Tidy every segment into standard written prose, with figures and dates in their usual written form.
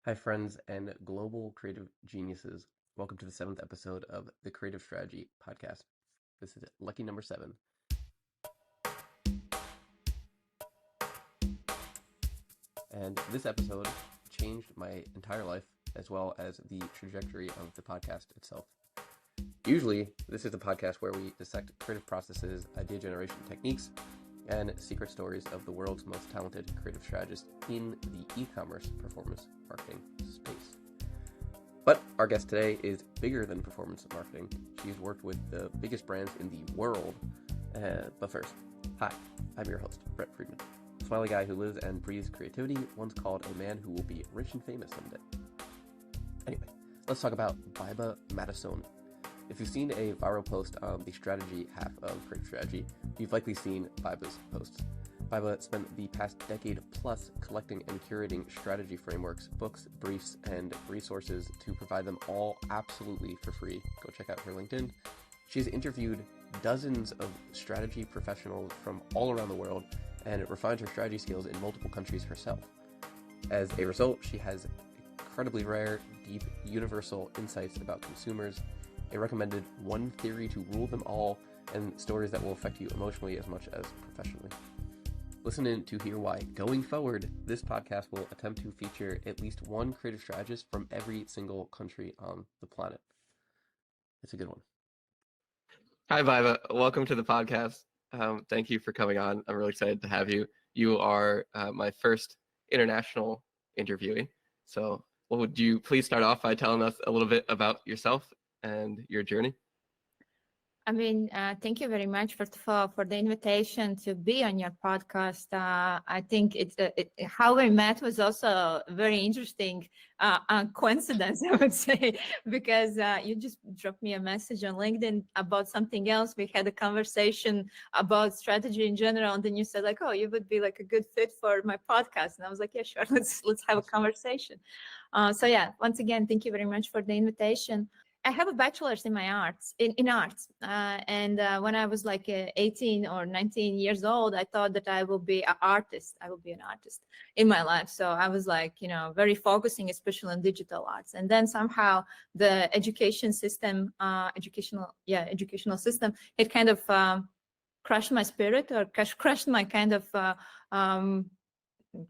Hi, friends and global creative geniuses. Welcome to the seventh episode of the Creative Strategy Podcast. This is lucky number 7. And this episode changed my entire life as well as the trajectory of the podcast itself. Usually, this is the podcast where we dissect creative processes, idea generation techniques, and secret stories of the world's most talented creative strategists in the e-commerce performance marketing space. But our guest today is bigger than performance marketing. She's worked with the biggest brands in the world. But first, hi, I'm your host, Brett Friedman. Smiley guy who lives and breathes creativity, once called a man who will be rich and famous someday. Anyway, let's talk about Baiba Madison. If you've seen a viral post on the strategy half of Creative Strategy, you've likely seen Baiba's posts. Baiba spent the past decade plus collecting and curating strategy frameworks, books, briefs, and resources to provide them all absolutely for free. Go check out her LinkedIn. She's interviewed dozens of strategy professionals from all around the world and refined her strategy skills in multiple countries herself. As a result, she has incredibly rare, deep, universal insights about consumers, a recommended one theory to rule them all, and stories that will affect you emotionally as much as professionally. Listen in to hear why, going forward, this podcast will attempt to feature at least one creative strategist from every single country on the planet. It's a good one. Hi, Baiba. Welcome to the podcast. Thank you for coming on. I'm really excited to have you. You are my first international interviewee. So would you please start off by telling us a little bit about yourself and your journey? Thank you very much, first of all, for the invitation to be on your podcast. I think how we met was also a very interesting coincidence, I would say, because you just dropped me a message on LinkedIn about something else. We had a conversation about strategy in general, and then you said, like, oh, you would be like a good fit for my podcast. And I was like, yeah, sure, let's have a conversation. So yeah, once again, thank you very much for the invitation. I have a bachelor's in my arts, in arts. And when I was like 18 or 19 years old, I thought that I will be an artist. I will be an artist in my life. So I was like, very focusing, especially on digital arts. And then somehow the education system, educational system, it kind of crushed my spirit, or crushed my kind of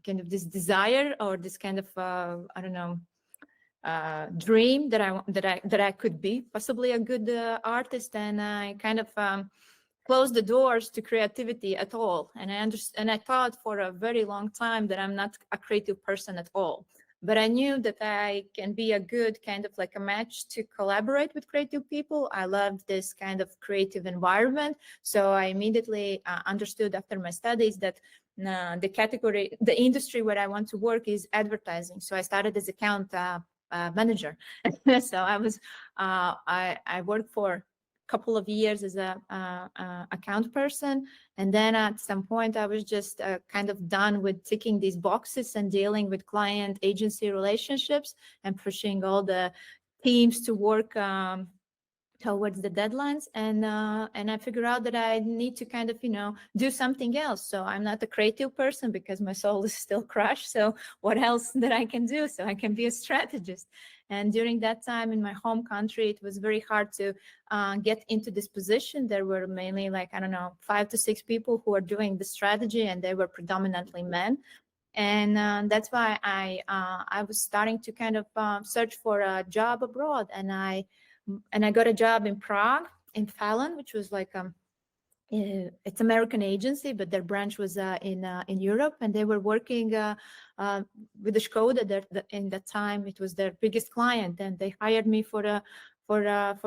this desire, or this kind of, dream that I could be possibly a good artist, and I kind of closed the doors to creativity at all. And I thought for a very long time that I'm not a creative person at all. But I knew that I can be a good kind of like a match to collaborate with creative people. I loved this kind of creative environment. So I immediately understood after my studies that the industry where I want to work is advertising. So I started as account manager. So I was I worked for a couple of years as a account person, and then at some point I was just kind of done with ticking these boxes and dealing with client agency relationships and pushing all the teams to work towards the deadlines, and I figure out that I need to kind of do something else. So I'm not a creative person because my soul is still crushed. So what else that I can do? So I can be a strategist. And during that time in my home country, it was very hard to get into this position. There were mainly 5 to 6 people who were doing the strategy, and they were predominantly men. And that's why I was starting to kind of search for a job abroad, and I got a job in Prague, in Fallon, which was like it's American agency, but their branch was in Europe, and they were working with the Skoda. In that time, it was their biggest client, and they hired me for a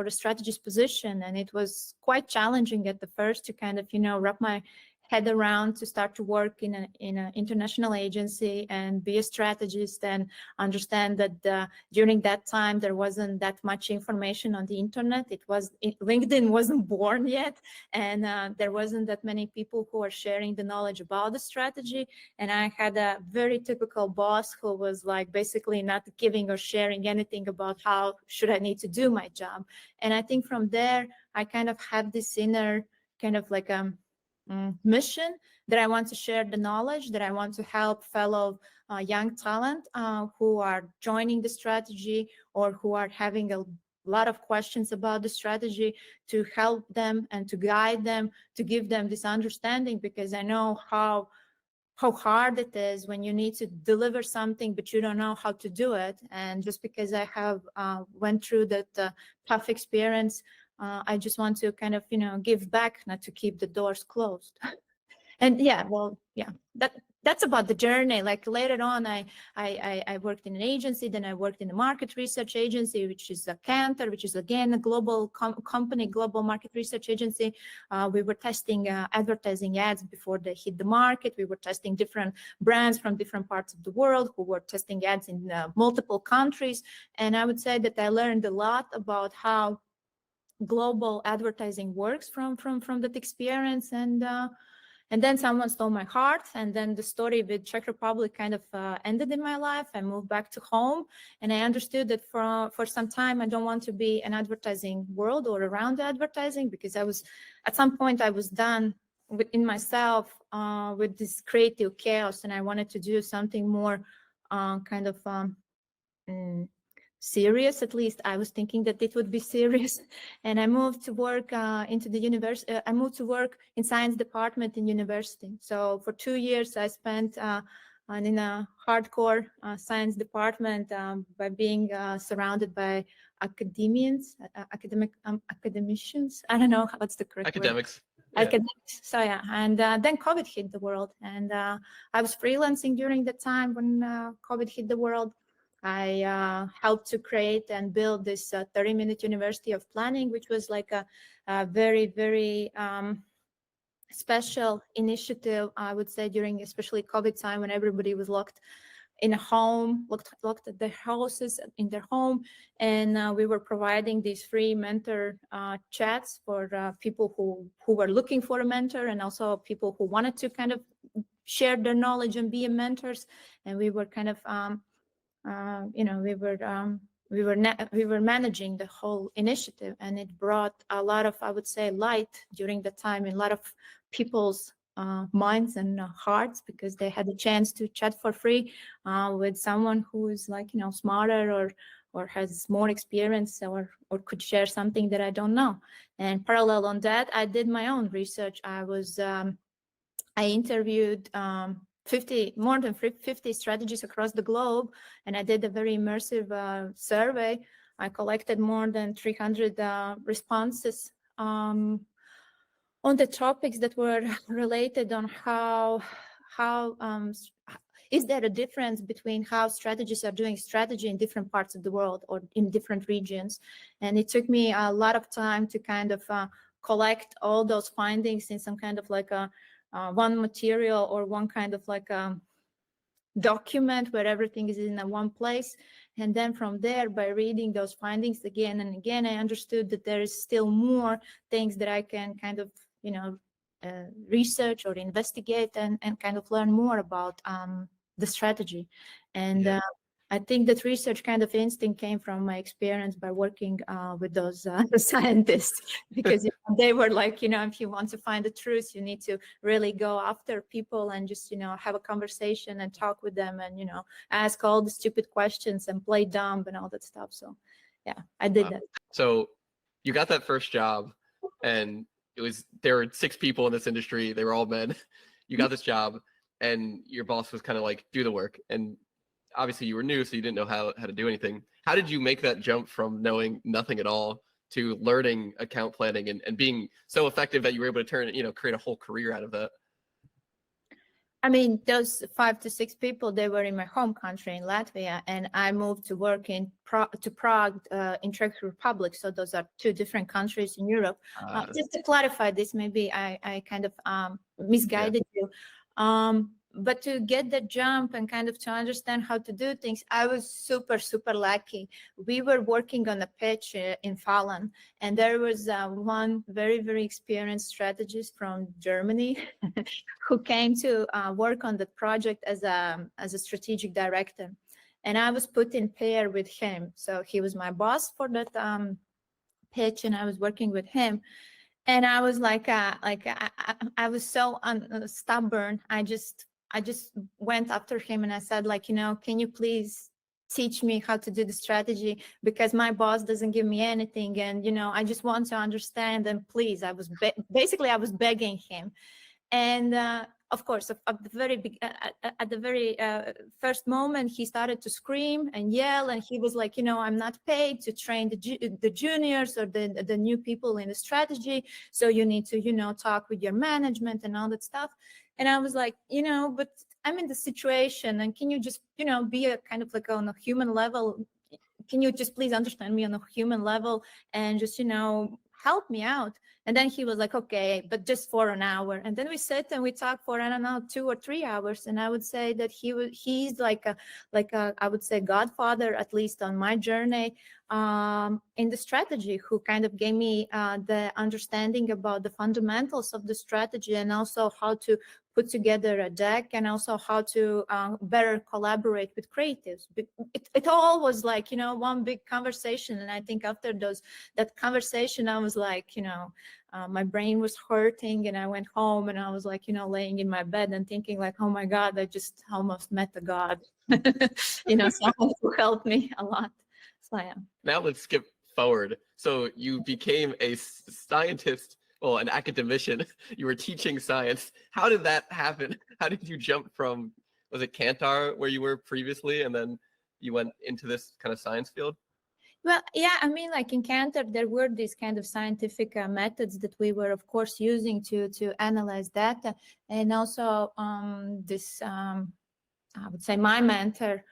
strategist position, and it was quite challenging at the first to kind of wrap my head around to start to work in an international agency and be a strategist, and understand that during that time there wasn't that much information on the internet. LinkedIn wasn't born yet, and there wasn't that many people who are sharing the knowledge about the strategy. And I had a very typical boss who was like basically not giving or sharing anything about how should I need to do my job. And I think from there I kind of had this inner kind of like mission, that I want to share the knowledge, that I want to help fellow young talent who are joining the strategy or who are having a lot of questions about the strategy, to help them and to guide them, to give them this understanding, because I know how hard it is when you need to deliver something but you don't know how to do it. And just because I have went through that tough experience, I just want to kind of give back, not to keep the doors closed. And that's about the journey. Like later on, I worked in an agency, then I worked in a market research agency, which is a Cantor, which is again a global company, global market research agency. We were testing advertising ads before they hit the market. We were testing different brands from different parts of the world who were testing ads in multiple countries. And I would say that I learned a lot about how global advertising works from that experience. And then someone stole my heart, and then the story with Czech Republic kind of ended in my life. I moved back to home, and I understood that for some time I don't want to be an advertising world or around advertising, because at some point I was done in myself with this creative chaos, and I wanted to do something more kind of serious. At least I was thinking that it would be serious. And I moved to work into the university. I moved to work in science department in university. So for 2 years I spent in a hardcore science department by being surrounded by academicians. I don't know what's the correct Academics. word. Academics. So yeah, and then COVID hit the world, and I was freelancing during the time when COVID hit the world. I helped to create and build this 30-minute University of Planning, which was like a very, very special initiative, I would say, during especially COVID time, when everybody was locked in a home, locked at their houses, in their home. And we were providing these free mentor chats for people who were looking for a mentor, and also people who wanted to kind of share their knowledge and be mentors. And we were kind of we were managing the whole initiative, and it brought a lot of, I would say, light during the time in a lot of people's minds and hearts, because they had a chance to chat for free with someone who is like smarter or has more experience or could share something that I don't know. And parallel on that, I did my own research. I interviewed more than 50 strategies across the globe, and I did a very immersive survey. I collected more than 300 responses on the topics that were related on how is there a difference between how strategists are doing strategy in different parts of the world or in different regions. And it took me a lot of time to kind of collect all those findings in some kind of like a one material or one kind of like a document where everything is in one place. And then from there, by reading those findings again and again, I understood that there is still more things that I can kind of research or investigate and kind of learn more about the strategy. And I think that research kind of instinct came from my experience by working with those scientists, because they were like, if you want to find the truth, you need to really go after people and just, have a conversation and talk with them and, ask all the stupid questions and play dumb and all that stuff. So yeah, I did that. So you got that first job, and there were 6 people in this industry. They were all men. You got this job, and your boss was kind of like, do the work. And obviously you were new, so you didn't know how to do anything. How did you make that jump from knowing nothing at all to learning account planning and being so effective that you were able to create a whole career out of that? I mean, those 5 to 6 people, they were in my home country in Latvia, and I moved to work to Prague in Czech Republic. So those are 2 different countries in Europe. Just to clarify this, maybe I kind of misguided you. But to get the jump and kind of to understand how to do things, I was super, super lucky. We were working on a pitch in Falun, and there was one very, very experienced strategist from Germany who came to work on the project as a strategic director. And I was put in pair with him. So he was my boss for that pitch, and I was working with him. And I was like I was so stubborn. I just went after him and I said, like, can you please teach me how to do the strategy, because my boss doesn't give me anything, and I just want to understand, and please. I was basically I was begging him. And of course, at the very first moment, he started to scream and yell, and he was like, I'm not paid to train the juniors or the new people in the strategy, so you need to talk with your management and all that stuff. And I was like, but I'm in the situation, and can you just be a kind of like on a human level? Can you just please understand me on a human level and just help me out? And then he was like, okay, but just for an hour. And then we sit and we talk for, I don't know, 2 or 3 hours. And I would say that he's like a I would say godfather, at least on my journey in the strategy, who kind of gave me the understanding about the fundamentals of the strategy, and also how to put together a deck, and also how to better collaborate with creatives. It all was like, one big conversation. And I think after that conversation, I was like, my brain was hurting, and I went home and I was like, laying in my bed and thinking like, oh my God, I just almost met a God, someone who helped me a lot. So yeah. Now let's skip forward. So you became a scientist, well, an academician. You were teaching science. How did that happen? How did you jump from, was it Kantar where you were previously, and then you went into this kind of science field? Well, yeah, I mean, like in Cantor, there were these kind of scientific methods that we were, of course, using to analyze data. And also this, I would say my mentor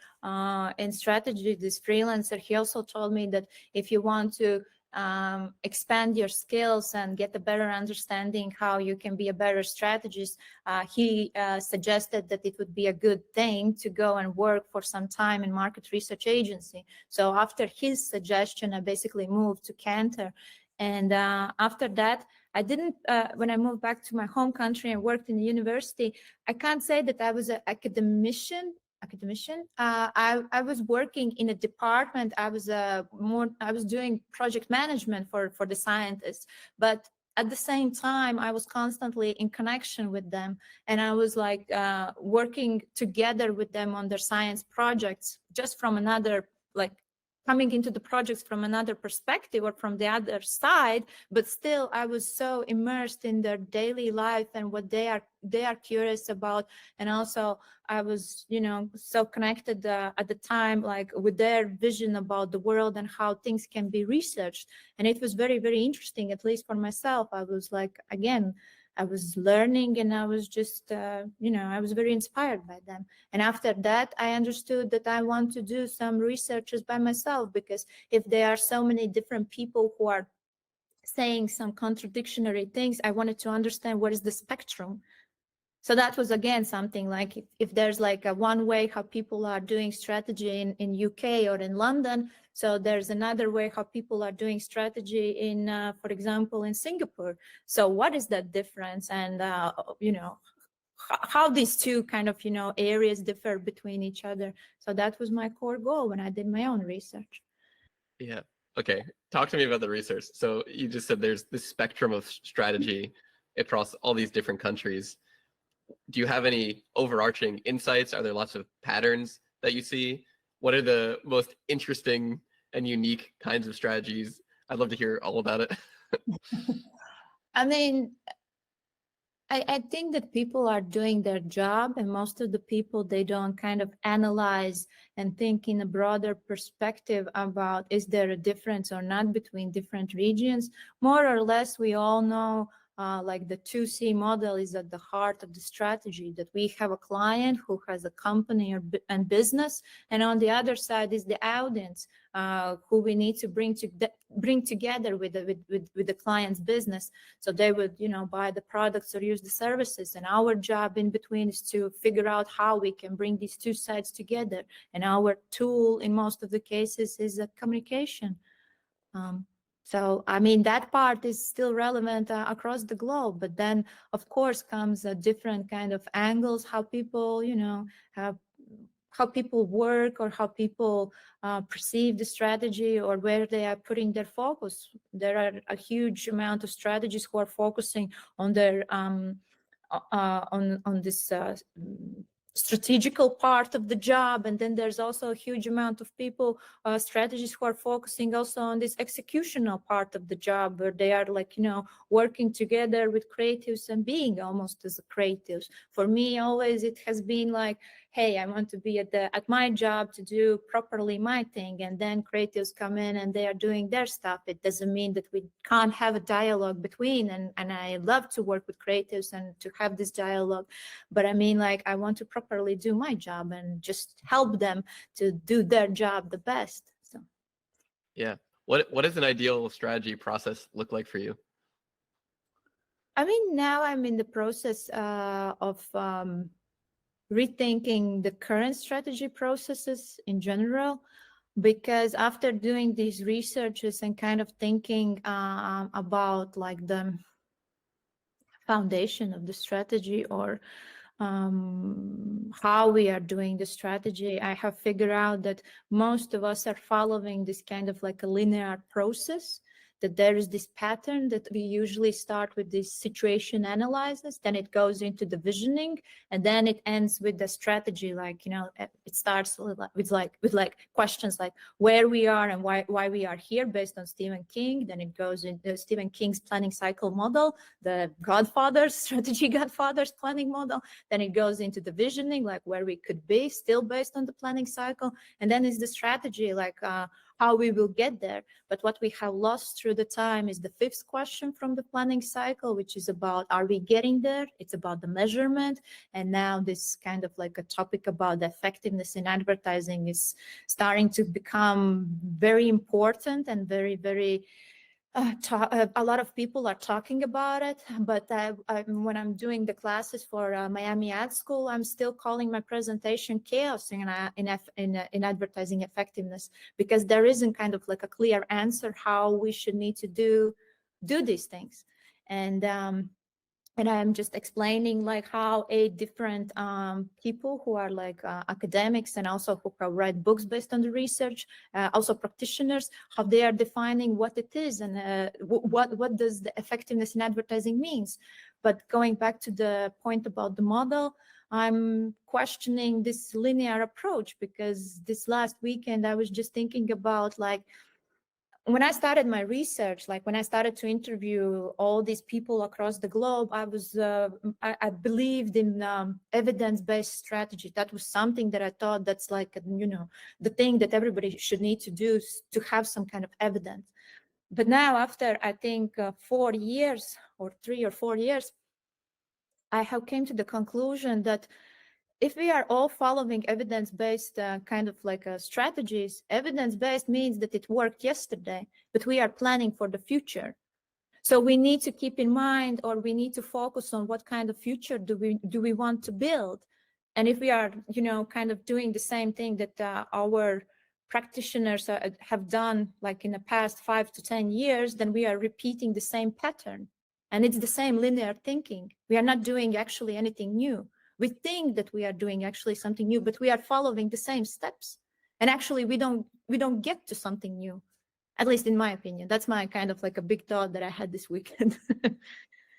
in strategy, this freelancer, he also told me that if you want to expand your skills and get a better understanding how you can be a better strategist, he suggested that it would be a good thing to go and work for some time in market research agency. So after his suggestion, I basically moved to Cantor. And after that, I didn't, when I moved back to my home country and worked in the university, I can't say that I was an academician. I was working in a department. I was doing project management for the scientists, but at the same time, I was constantly in connection with them, and I was like working together with them on their science projects, just from another, like coming into the projects from another perspective or from the other side. But still, I was so immersed in their daily life and what they are curious about. And also I was, so connected at the time, like with their vision about the world and how things can be researched. And it was very, very interesting, at least for myself. I was like, again, I was learning, and I was just, I was very inspired by them. And after that, I understood that I want to do some researches by myself, because if there are so many different people who are saying some contradictory things, I wanted to understand what is the spectrum. So that was, again, something like if there's like a one way how people are doing strategy in UK or in London, so there's another way how people are doing strategy in, for example, in Singapore. So what is that difference? And, how these two kind of, areas differ between each other. So that was my core goal when I did my own research. Yeah. Okay. Talk to me about the research. So you just said there's this spectrum of strategy across all these different countries. Do you have any overarching insights? Are there lots of patterns that you see? What are the most interesting and unique kinds of strategies? I'd love to hear all about it. I mean, I think that people are doing their job, and most of the people, they don't kind of analyze and think in a broader perspective about, is there a difference or not between different regions? More or less, we all know like the 2C model is at the heart of the strategy, that we have a client who has a company and business, and on the other side is the audience who we need to bring together with the client's business, so they would buy the products or use the services. And our job in between is to figure out how we can bring these two sides together. And our tool in most of the cases is communication. So, I mean, that part is still relevant across the globe. But then, of course, comes a different kind of angles, how people, how people work or how people perceive the strategy or where they are putting their focus. There are a huge amount of strategists who are focusing on their on this strategical part of the job, and then there's also a huge amount of people, strategists who are focusing also on this executional part of the job, where they are like, working together with creatives and being almost as creatives. For me, always it has been like, hey, I want to be at my job to do properly my thing, and then creatives come in and they are doing their stuff. It doesn't mean that we can't have a dialogue between, and I love to work with creatives and to have this dialogue, but I mean, like, I want to properly do my job and just help them to do their job the best. So Yeah. What does an ideal strategy process look like for you? I mean, now I'm in the process of rethinking the current strategy processes in general, because after doing these researches and kind of thinking about like the foundation of the strategy, or how we are doing the strategy, I have figured out that most of us are following this kind of like a linear process, that there is this pattern that we usually start with this situation analysis, then it goes into the visioning, and then it ends with the strategy. Like, it starts with questions like where we are and why we are here based on Stephen King. Then it goes into Stephen King's planning cycle model, the strategy Godfather's planning model. Then it goes into the visioning, like where we could be still based on the planning cycle. And then is the strategy, like how we will get there. But what we have lost through the time is the fifth question from the planning cycle, which is about, are we getting there? It's about the measurement. And now this kind of like a topic about the effectiveness in advertising is starting to become very important and very, very a lot of people are talking about it, but when I'm doing the classes for Miami Ad School, I'm still calling my presentation chaos in advertising effectiveness, because there isn't kind of like a clear answer how we should need to do these things. And I'm just explaining like how 8 different people who are like academics and also who write books based on the research, also practitioners, how they are defining what it is and what does the effectiveness in advertising means. But going back to the point about the model, I'm questioning this linear approach, because this last weekend I was just thinking about, like, when I started my research, like when I started to interview all these people across the globe, I believed in evidence-based strategy. That was something that I thought that's like, the thing that everybody should need to do, to have some kind of evidence. But now, after I think 4 years or 3 or 4 years, I have came to the conclusion that if we are all following evidence-based kind of like strategies, evidence-based means that it worked yesterday, but we are planning for the future. So we need to keep in mind, or we need to focus on what kind of future do we want to build. And if we are, kind of doing the same thing that our practitioners have done, like in the past 5 to 10 years, then we are repeating the same pattern. And it's the same linear thinking. We are not doing actually anything new. We think that we are doing actually something new, but we are following the same steps. And actually we don't get to something new, at least in my opinion. That's my kind of like a big thought that I had this weekend.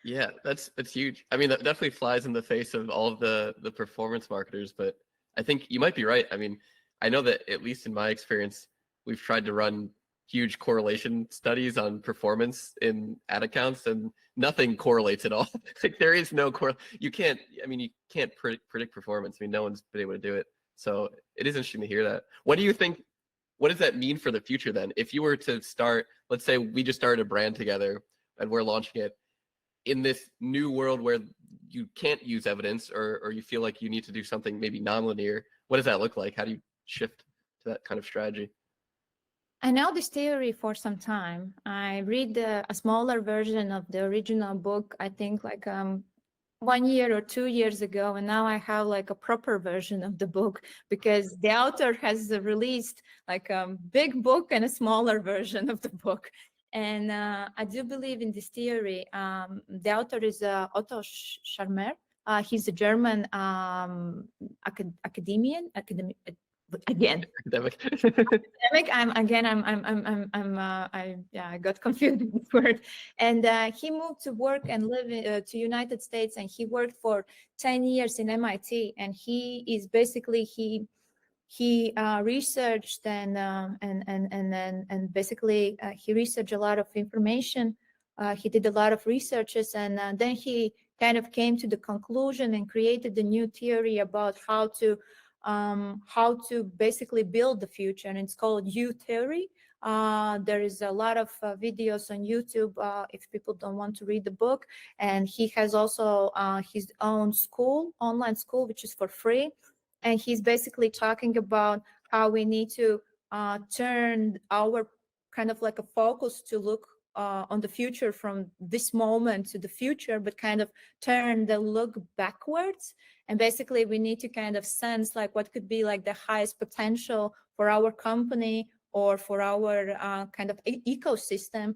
Yeah, that's huge. I mean, that definitely flies in the face of all of the performance marketers, but I think you might be right. I mean, I know that at least in my experience, we've tried to run huge correlation studies on performance in ad accounts, and nothing correlates at all. Like, there is no you can't predict performance. I mean, no one's been able to do it. So it is interesting to hear that. What do you think, what does that mean for the future then? If you were to start, let's say we just started a brand together and we're launching it in this new world where you can't use evidence, or you feel like you need to do something maybe nonlinear, what does that look like? How do you shift to that kind of strategy? I know this theory for some time. I read a smaller version of the original book, I think like 1 year or 2 years ago, and now I have like a proper version of the book, because the author has released like a big book and a smaller version of the book. And I do believe in this theory. The author is Otto Scharmer, He's a German academic. Again, Academic. academic. I got confused with this word. And he moved to work and live to United States, and he worked for 10 years in MIT. And he is basically he researched and basically he researched a lot of information. He did a lot of researches, and then he kind of came to the conclusion and created a new theory about how to basically build the future, and it's called U theory. There is a lot of videos on YouTube if people don't want to read the book, and he has also his own school, online school, which is for free. And he's basically talking about how we need to turn our kind of like a focus to look on the future from this moment to the future, but kind of turn the look backwards. And basically we need to kind of sense like what could be like the highest potential for our company or for our kind of ecosystem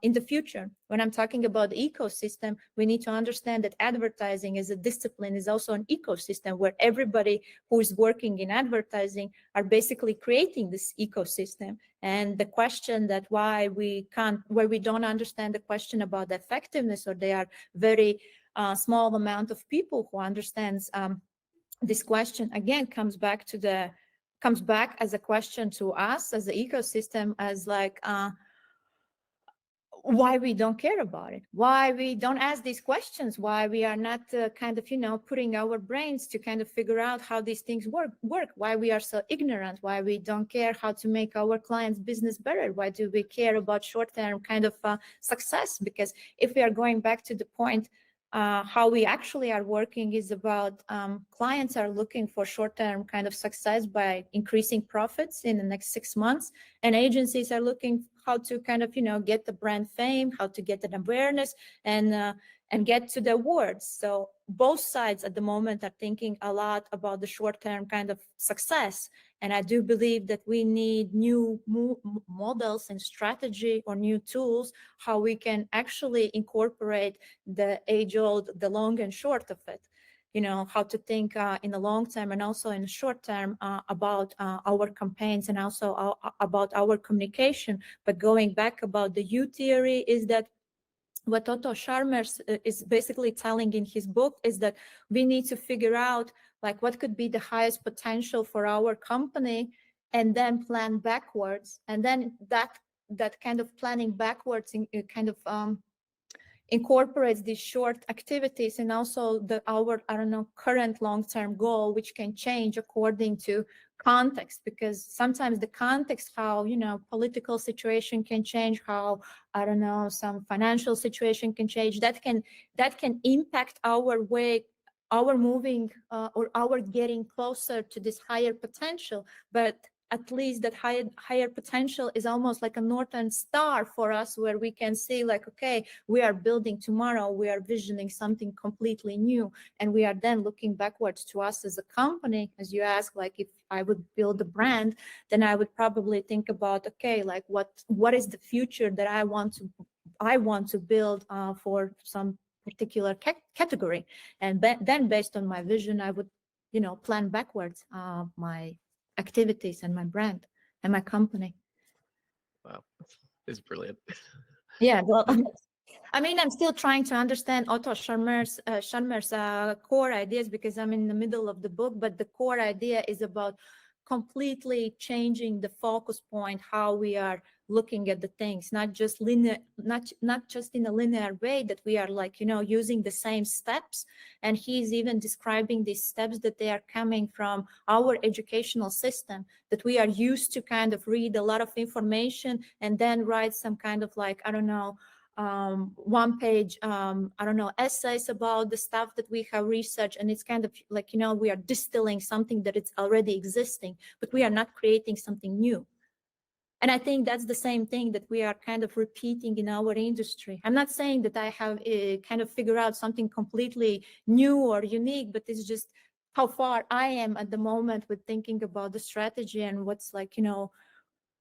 in the future. When I'm talking about the ecosystem, we need to understand that advertising as a discipline is also an ecosystem where everybody who is working in advertising are basically creating this ecosystem. And the question that why we don't understand the question about the effectiveness, or there are very small amount of people who understands this question, again, comes back as a question to us as the ecosystem, as like why we don't care about it, why we don't ask these questions, why we are not kind of putting our brains to kind of figure out how these things work, why we are so ignorant, why we don't care how to make our clients' business better, why do we care about short-term kind of success? Because if we are going back to the point, how we actually are working is about clients are looking for short-term kind of success by increasing profits in the next 6 months, and agencies are looking how to kind of get the brand fame, how to get an awareness, and get to the awards. So both sides at the moment are thinking a lot about the short-term kind of success. And I do believe that we need new models and strategy or new tools, how we can actually incorporate the age-old, the long and short of it. How to think in the long term and also in the short term about our campaigns and also about our communication. But going back about the U theory is that what Otto Scharmers is basically telling in his book is that we need to figure out like what could be the highest potential for our company, and then plan backwards. And then that kind of planning backwards kind of incorporates these short activities and also our current long-term goal, which can change according to context, because sometimes the context, how political situation can change, how some financial situation can change, that can impact our way, our moving or our getting closer to this higher potential. But at least that higher potential is almost like a northern star for us, where we can see like, okay, we are building tomorrow, we are visioning something completely new, and we are then looking backwards to us as a company. As you ask, like if I would build a brand, then I would probably think about, okay, like what is the future that I want to build for some particular category, and then based on my vision, I would plan backwards my activities and my brand and my company. Wow, it's brilliant. Yeah, well, I mean, I'm still trying to understand Otto Scharmer's core ideas, because I'm in the middle of the book, but the core idea is about completely changing the focus point, how we are looking at the things, not just linear, not just in a linear way, that we are like using the same steps. And he's even describing these steps that they are coming from our educational system, that we are used to kind of read a lot of information and then write some kind of like one page essays about the stuff that we have researched, and it's kind of like we are distilling something that it's already existing, but we are not creating something new. And I think that's the same thing that we are kind of repeating in our industry. I'm not saying that I have kind of figured out something completely new or unique, but it's just how far I am at the moment with thinking about the strategy and what's like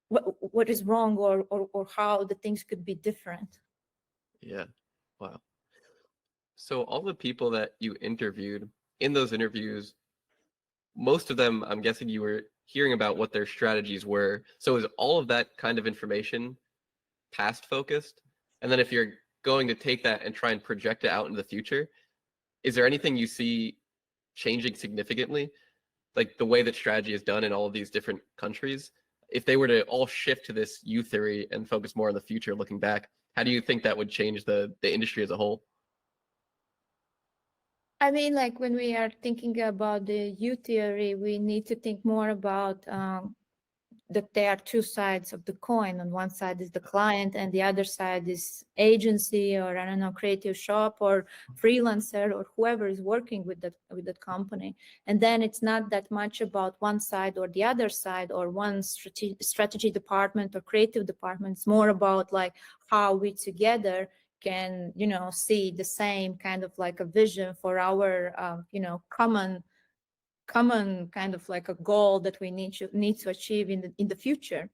what is wrong or how the things could be different. Yeah. Wow. So all the people that you interviewed in those interviews, most of them, I'm guessing you were hearing about what their strategies were. So is all of that kind of information past focused? And then if you're going to take that and try and project it out into the future, is there anything you see changing significantly? Like the way that strategy is done in all of these different countries, if they were to all shift to this U theory and focus more on the future looking back, how do you think that would change the industry as a whole? I mean, like when we are thinking about the U theory, we need to think more about that there are two sides of the coin. On one side is the client, and the other side is agency, or I don't know, creative shop or freelancer, or whoever is working with that company. And then it's not that much about one side or the other side, or one strategy department or creative department. It's more about like how we together can, you know, see the same kind of like a vision for our, you know, common kind of like a goal that we need to achieve in the future.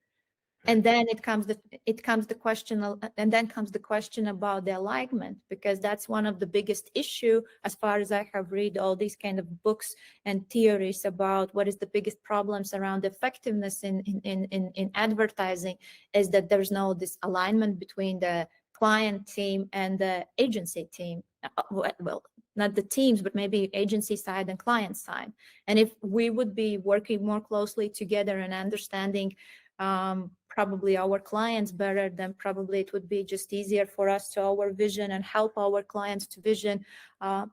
And then comes the question about the alignment, because that's one of the biggest issue, as far as I have read all these kind of books and theories about what is the biggest problems around effectiveness in advertising, is that there's no this alignment between the client team and the agency team. Well, not the teams, but maybe agency side and client side. And if we would be working more closely together and understanding probably our clients better, then probably it would be just easier for us to our vision and help our clients to vision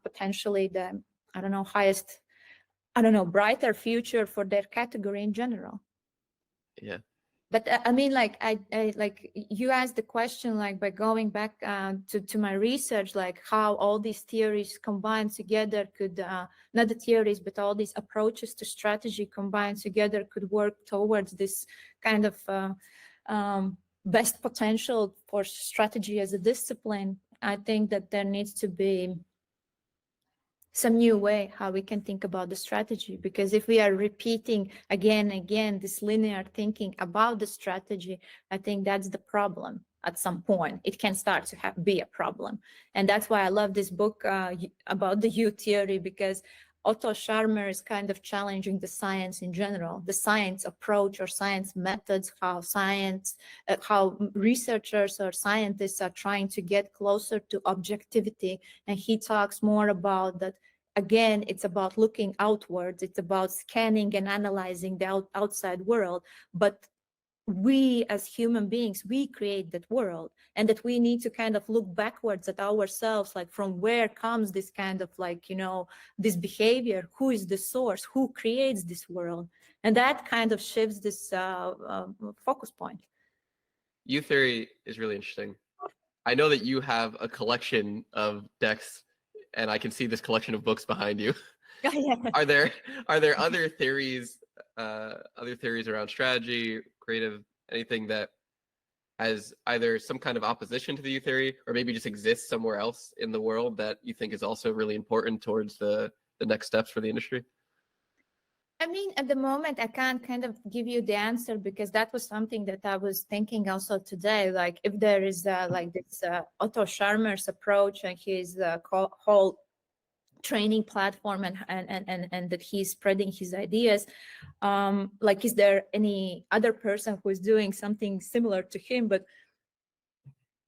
potentially the, I don't know, highest, I don't know, brighter future for their category in general. Yeah. But I mean, like I like you asked the question, like by going back to my research, like how all these theories combined together could, not the theories, but all these approaches to strategy combined together could work towards this kind of best potential for strategy as a discipline. I think that there needs to be some new way how we can think about the strategy, because if we are repeating again and again this linear thinking about the strategy, I think that's the problem. At some point it can start to be a problem. And that's why I love this book about the U theory, because Otto Scharmer is kind of challenging the science in general, the science approach or science methods, how researchers or scientists are trying to get closer to objectivity. And he talks more about that. Again, it's about looking outwards. It's about scanning and analyzing the outside world. But we as human beings, we create that world, and that we need to kind of look backwards at ourselves, like from where comes this kind of like, you know, this behavior, who is the source, who creates this world. And that kind of shifts this focus point. U theory is really interesting. I know that you have a collection of decks, and I can see this collection of books behind you. Yeah. Are there other theories around strategy, creative, anything that has either some kind of opposition to the U theory, or maybe just exists somewhere else in the world that you think is also really important towards the next steps for the industry? I mean, at the moment, I can't kind of give you the answer, because that was something that I was thinking also today. Like, if there is like this Otto Scharmer's approach and his whole training platform and that he's spreading his ideas, like, is there any other person who is doing something similar to him? But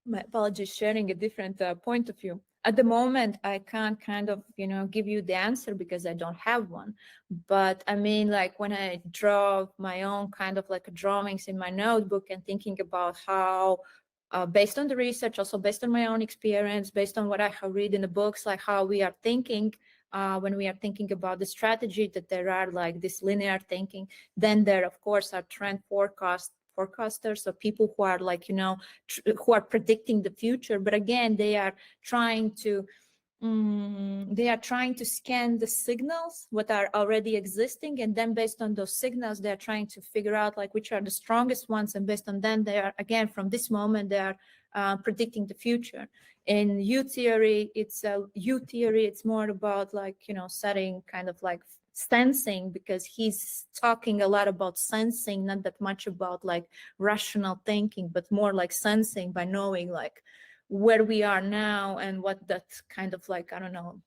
my apologies, sharing a different point of view. At the moment, I can't kind of, you know, give you the answer because I don't have one. But I mean, like when I draw my own kind of like drawings in my notebook and thinking about how, based on the research, also based on my own experience, based on what I have read in the books, like how we are thinking when we are thinking about the strategy, that there are like this linear thinking. Then there, of course, are trend forecasters, or people who are like, you know, who are predicting the future. But again, they are trying to scan the signals what are already existing, and then based on those signals they're trying to figure out like which are the strongest ones, and based on them they are, again, from this moment they are predicting the future. In U theory, it's more about like, you know, setting kind of like sensing, because he's talking a lot about sensing, not that much about like rational thinking, but more like sensing by knowing like where we are now and what that kind of like, I don't know,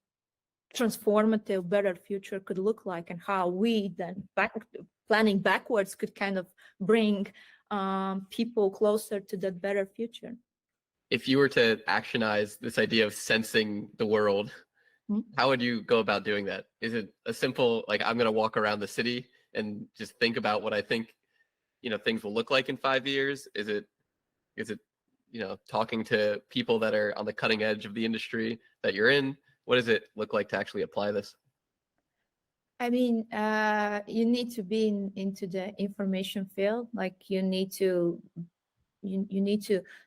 transformative, better future could look like, and how we then planning backwards could kind of bring people closer to that better future. If you were to actionize this idea of sensing the world, how would you go about doing that? Is it a simple, like, I'm going to walk around the city and just think about what I think, things will look like in 5 years? Is it, talking to people that are on the cutting edge of the industry that you're in? What does it look like to actually apply this? I mean, you need to be into the information field. Like you need to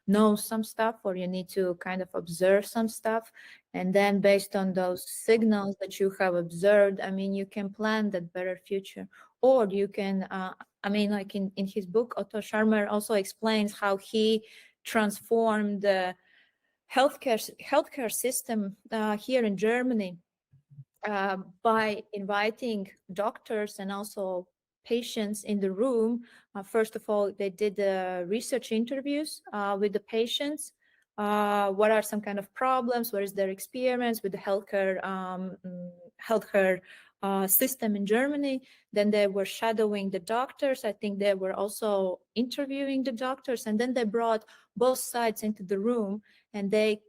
know some stuff, or you need to kind of observe some stuff, and then based on those signals that you have observed, I mean, you can plan that better future. Or you can I mean, like in his book, Otto Scharmer also explains how he transformed the healthcare system here in Germany by inviting doctors and also patients in the room. First of all, they did research interviews with the patients. What are some kind of problems? What is their experience with the healthcare system in Germany? Then they were shadowing the doctors. I think they were also interviewing the doctors, and then they brought both sides into the room, and they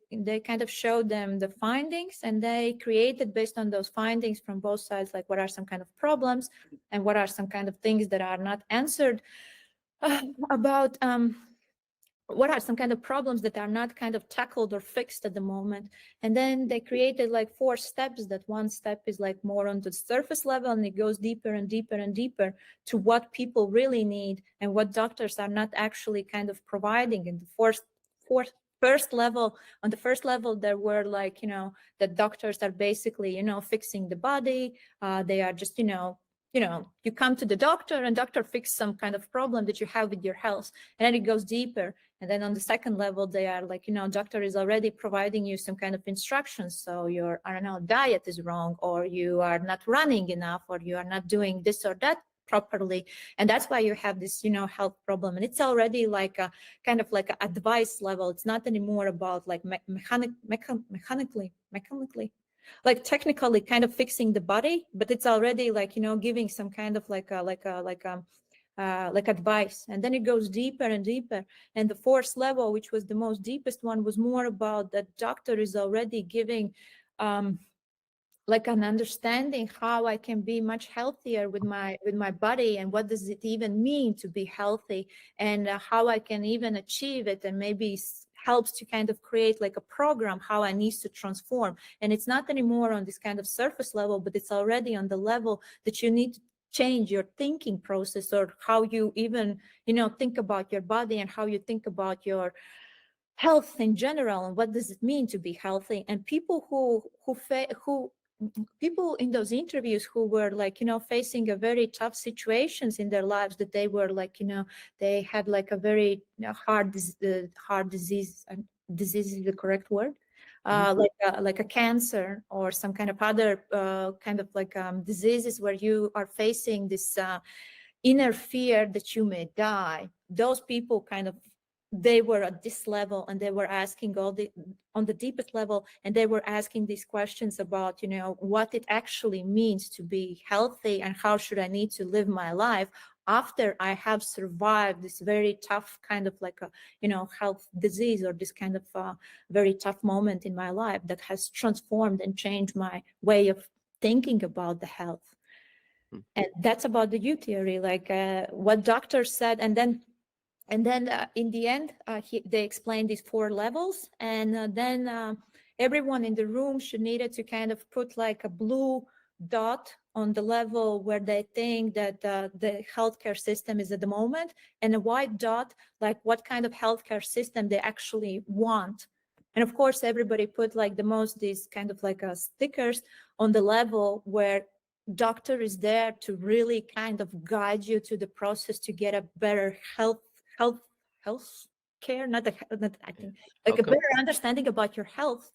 kind of showed them the findings, and they created based on those findings from both sides, like what are some kind of problems and what are some kind of things that are not answered about what are some kind of problems that are not kind of tackled or fixed at the moment. And then they created like 4 steps, that one step is like more on the surface level, and it goes deeper and deeper and deeper to what people really need and what doctors are not actually kind of providing. In the first level, on the first level, there were like, the doctors are basically, fixing the body. They are just, you come to the doctor and doctor fix some kind of problem that you have with your health, and then it goes deeper. And then on the second level, they are like, doctor is already providing you some kind of instructions. So your, I don't know, diet is wrong, or you are not running enough, or you are not doing this or that properly. And that's why you have this, health problem. And it's already like a kind of like an advice level. It's not anymore about like mechanically, like technically kind of fixing the body, but it's already like, giving some kind of like advice. And then it goes deeper and deeper. And the 4th level, which was the most deepest one, was more about that doctor is already giving like an understanding how I can be much healthier with my body, and what does it even mean to be healthy, and how I can even achieve it, and maybe helps to kind of create like a program how I need to transform. And it's not anymore on this kind of surface level, but it's already on the level that you need to change your thinking process, or how you even, think about your body, and how you think about your health in general, and what does it mean to be healthy. And people people in those interviews who were like, facing a very tough situations in their lives, that they were like, they had like a very hard disease. Disease is the correct word. Like a cancer or some kind of other kind of like diseases where you are facing this inner fear that you may die. Those people kind of, they were at this level, and they were asking on the deepest level, and they were asking these questions about, what it actually means to be healthy, and how should I need to live my life after I have survived this very tough kind of like a, health disease, or this kind of very tough moment in my life that has transformed and changed my way of thinking about the health. And that's about the U theory, like what doctors said. And then in the end, they explained these 4 levels, and then everyone in the room should needed to kind of put like a blue dot on the level where they think that the healthcare system is at the moment, and a white dot like what kind of healthcare system they actually want. And of course, everybody put like the most these kind of like stickers on the level where doctor is there to really kind of guide you to the process to get a better health care, not I think, like a better understanding about your health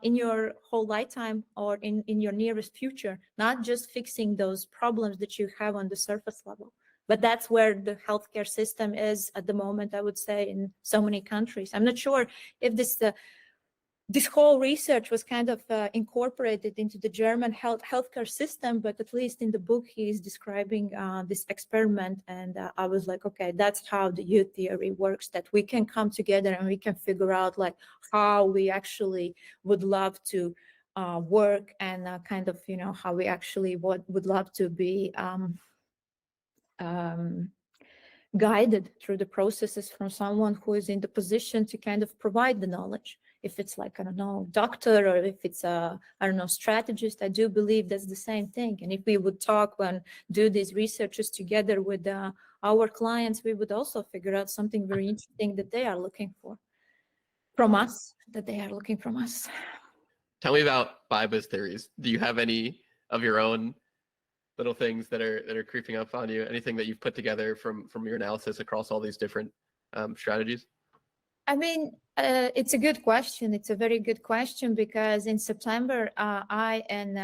in your whole lifetime, or in your nearest future, not just fixing those problems that you have on the surface level. But that's where the healthcare system is at the moment, I would say, in so many countries. I'm not sure if this whole research was kind of incorporated into the German healthcare system, but at least in the book, he's describing this experiment. And I was like, okay, that's how the U theory works, that we can come together and we can figure out like how we actually would love to work, and kind of, how we actually would love to be guided through the processes from someone who is in the position to kind of provide the knowledge. If it's like, I don't know, doctor, or if it's a, I don't know, strategist, I do believe that's the same thing. And if we would talk and do these researches together with our clients, we would also figure out something very interesting that they are looking for from us, that they are looking from us. Tell me about Baibas theories. Do you have any of your own little things that are creeping up on you? Anything that you've put together from your analysis across all these different strategies? I mean, it's a good question. It's a very good question, because in September, I and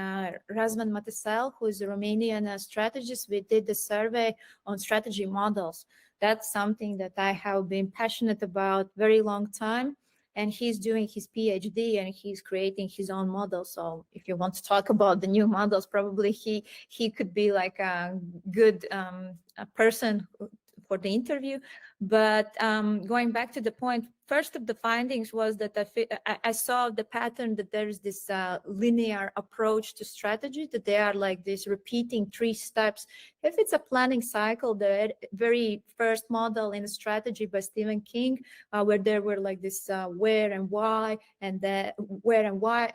Razvan Matisone, who is a Romanian strategist, we did the survey on strategy models. That's something that I have been passionate about very long time. And he's doing his PhD and he's creating his own model. So if you want to talk about the new models, probably he could be like a good person for the interview. But going back to the point, first of the findings was that I saw the pattern that there is this linear approach to strategy, that they are like this repeating 3 steps. If it's a planning cycle, the very first model in strategy by Stephen King, where there were like this where and why, and the where and why,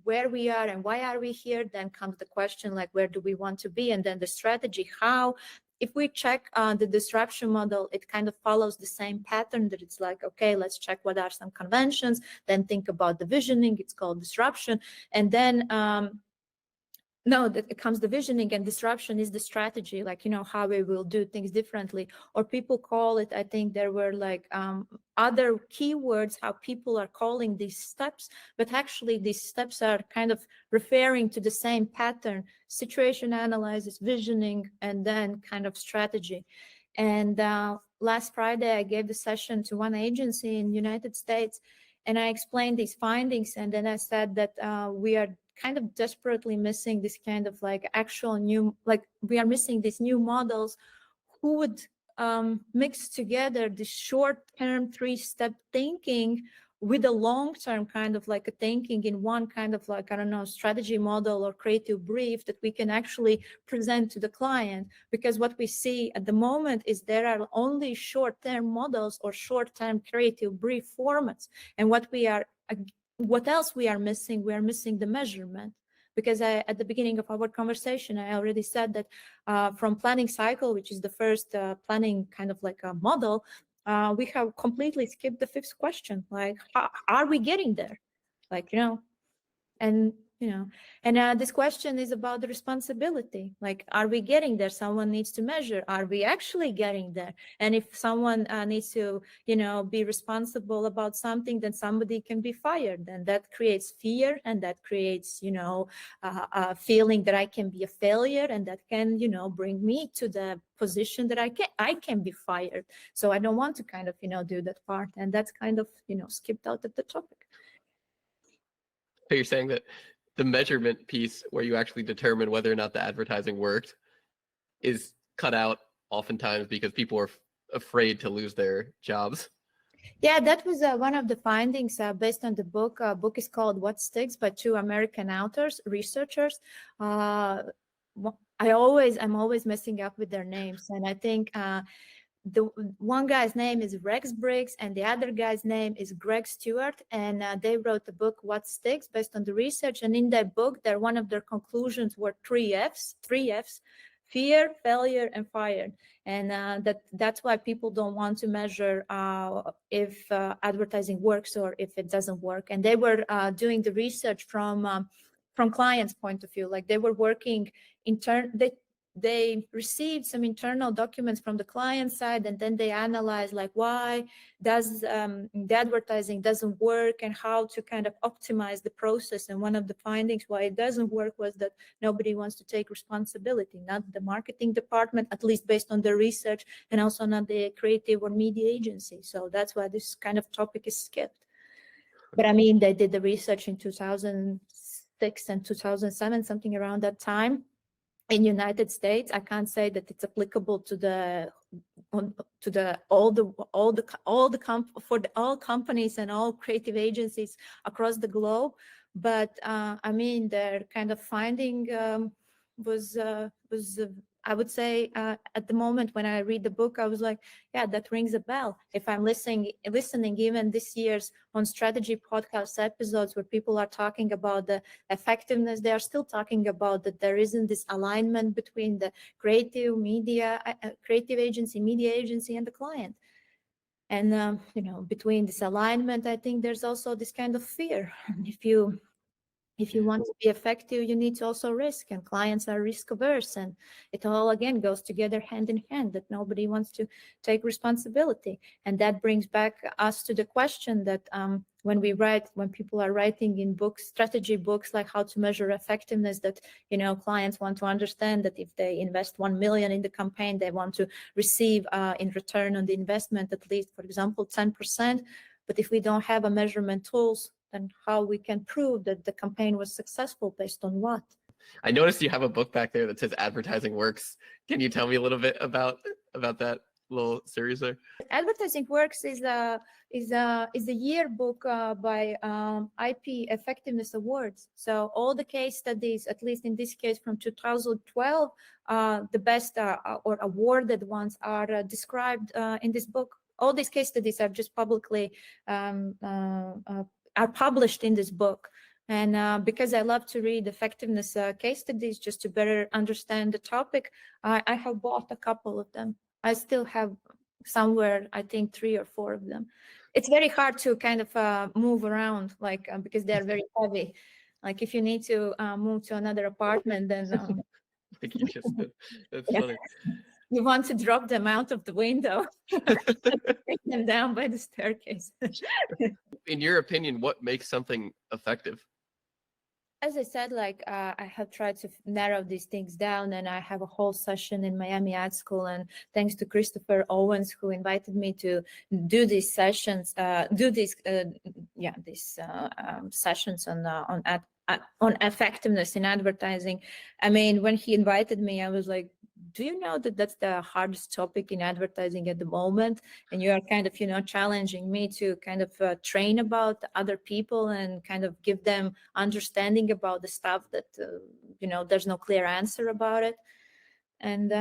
where we are and why are we here, then comes the question like, where do we want to be, and then the strategy, how. If we check the disruption model, it kind of follows the same pattern, that it's like, okay, let's check what are some conventions, then think about the visioning, it's called disruption, and then that it comes the visioning, and disruption is the strategy, like, how we will do things differently. Or people call it, I think there were like other keywords, how people are calling these steps, but actually these steps are kind of referring to the same pattern: situation analysis, visioning, and then kind of strategy. And last Friday, I gave the session to one agency in the United States, and I explained these findings. And then I said that we are kind of desperately missing this kind of like actual new, like we are missing these new models who would mix together the short-term 3-step thinking with a long-term kind of like a thinking in one kind of like, I don't know, strategy model or creative brief that we can actually present to the client. Because what we see at the moment is there are only short-term models or short-term creative brief formats. And what else we are missing? We are missing the measurement. Because at the beginning of our conversation, I already said that from planning cycle, which is the first planning kind of like a model, we have completely skipped the 5th question. Like, how are we getting there? Like, and this question is about the responsibility. Like, are we getting there? Someone needs to measure. Are we actually getting there? And if someone needs to, be responsible about something, then somebody can be fired. And that creates fear, and that creates, a feeling that I can be a failure, and that can, bring me to the position that I can be fired. So I don't want to kind of, do that part. And that's kind of, skipped out of the topic. So you're saying that the measurement piece, where you actually determine whether or not the advertising worked, is cut out oftentimes because people are afraid to lose their jobs. Yeah, that was one of the findings based on the book. Book is called What Sticks by 2 American researchers. I'm always messing up with their names, and I think the one guy's name is Rex Briggs and the other guy's name is Greg Stewart, and they wrote the book What Sticks based on the research. And in that book, one of their conclusions were 3 F's: fear, failure, and fired. And that's why people don't want to measure if advertising works or if it doesn't work. And they were doing the research from clients' point of view. Like, they were working they received some internal documents from the client side, and then they analyze like why does the advertising doesn't work and how to kind of optimize the process. And one of the findings why it doesn't work was that nobody wants to take responsibility, not the marketing department, at least based on the research, and also not the creative or media agency. So that's why this kind of topic is skipped. But I mean, they did the research in 2006 and 2007, something around that time. In United States, I can't say that it's applicable to all companies and all creative agencies across the globe. But I mean, their kind of finding was I would say at the moment when I read the book, I was like, yeah, that rings a bell. If I'm listening even this year's on strategy podcast episodes where people are talking about the effectiveness, they are still talking about that there isn't this alignment between the creative agency, media agency, and the client. And between this alignment, I think there's also this kind of fear. If you want to be effective, you need to also risk, and clients are risk averse, and it all again goes together hand in hand, that nobody wants to take responsibility. And that brings back us to the question that when people are writing in books, strategy books, like how to measure effectiveness, that clients want to understand that if they invest 1 million in the campaign, they want to receive in return on the investment at least, for example, 10%. But if we don't have a measurement tools, and how we can prove that the campaign was successful based on what? I noticed you have a book back there that says Advertising Works. Can you tell me a little bit about that little series there? Advertising Works is a yearbook by IP Effectiveness Awards. So all the case studies, at least in this case from 2012, the best or awarded ones are described in this book. All these case studies are just publicly are published in this book. And because I love to read effectiveness case studies just to better understand the topic, I have bought a couple of them. I still have somewhere, I think 3 or 4 of them. It's very hard to kind of move around, like because they're very heavy. Like if you need to move to another apartment, then like you just did. That's yeah. funny. You want to drop them out of the window, take them down by the staircase. In your opinion, what makes something effective? As I said, like I have tried to narrow these things down, and I have a whole session in Miami Ad School, and thanks to Christopher Owens, who invited me to do these sessions, sessions on effectiveness in advertising. I mean, when he invited me, I was like, do you know that that's the hardest topic in advertising at the moment? And you are kind of, challenging me to kind of train about other people and kind of give them understanding about the stuff that, there's no clear answer about it. And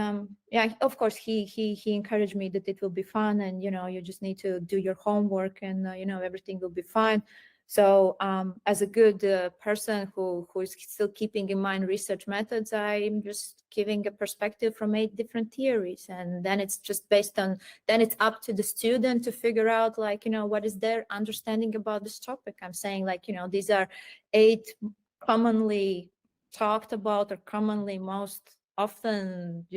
of course, he encouraged me that it will be fun, and, you just need to do your homework, and, everything will be fine. So as a good person who is still keeping in mind research methods, I'm just giving a perspective from 8 different theories. And then it's just then it's up to the student to figure out, like, what is their understanding about this topic. I'm saying, like, these are 8 commonly talked about or commonly most often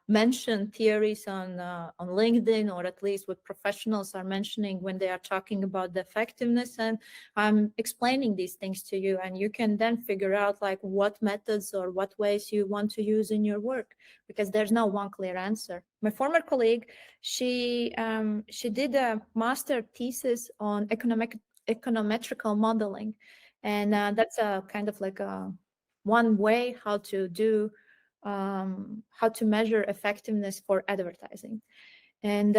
mentioned theories on LinkedIn, or at least what professionals are mentioning when they are talking about the effectiveness. And I'm explaining these things to you, and you can then figure out like what methods or what ways you want to use in your work, because there's no one clear answer. My former colleague, she did a master thesis on econometrical modeling, and that's a kind of like a one way how to measure effectiveness for advertising. And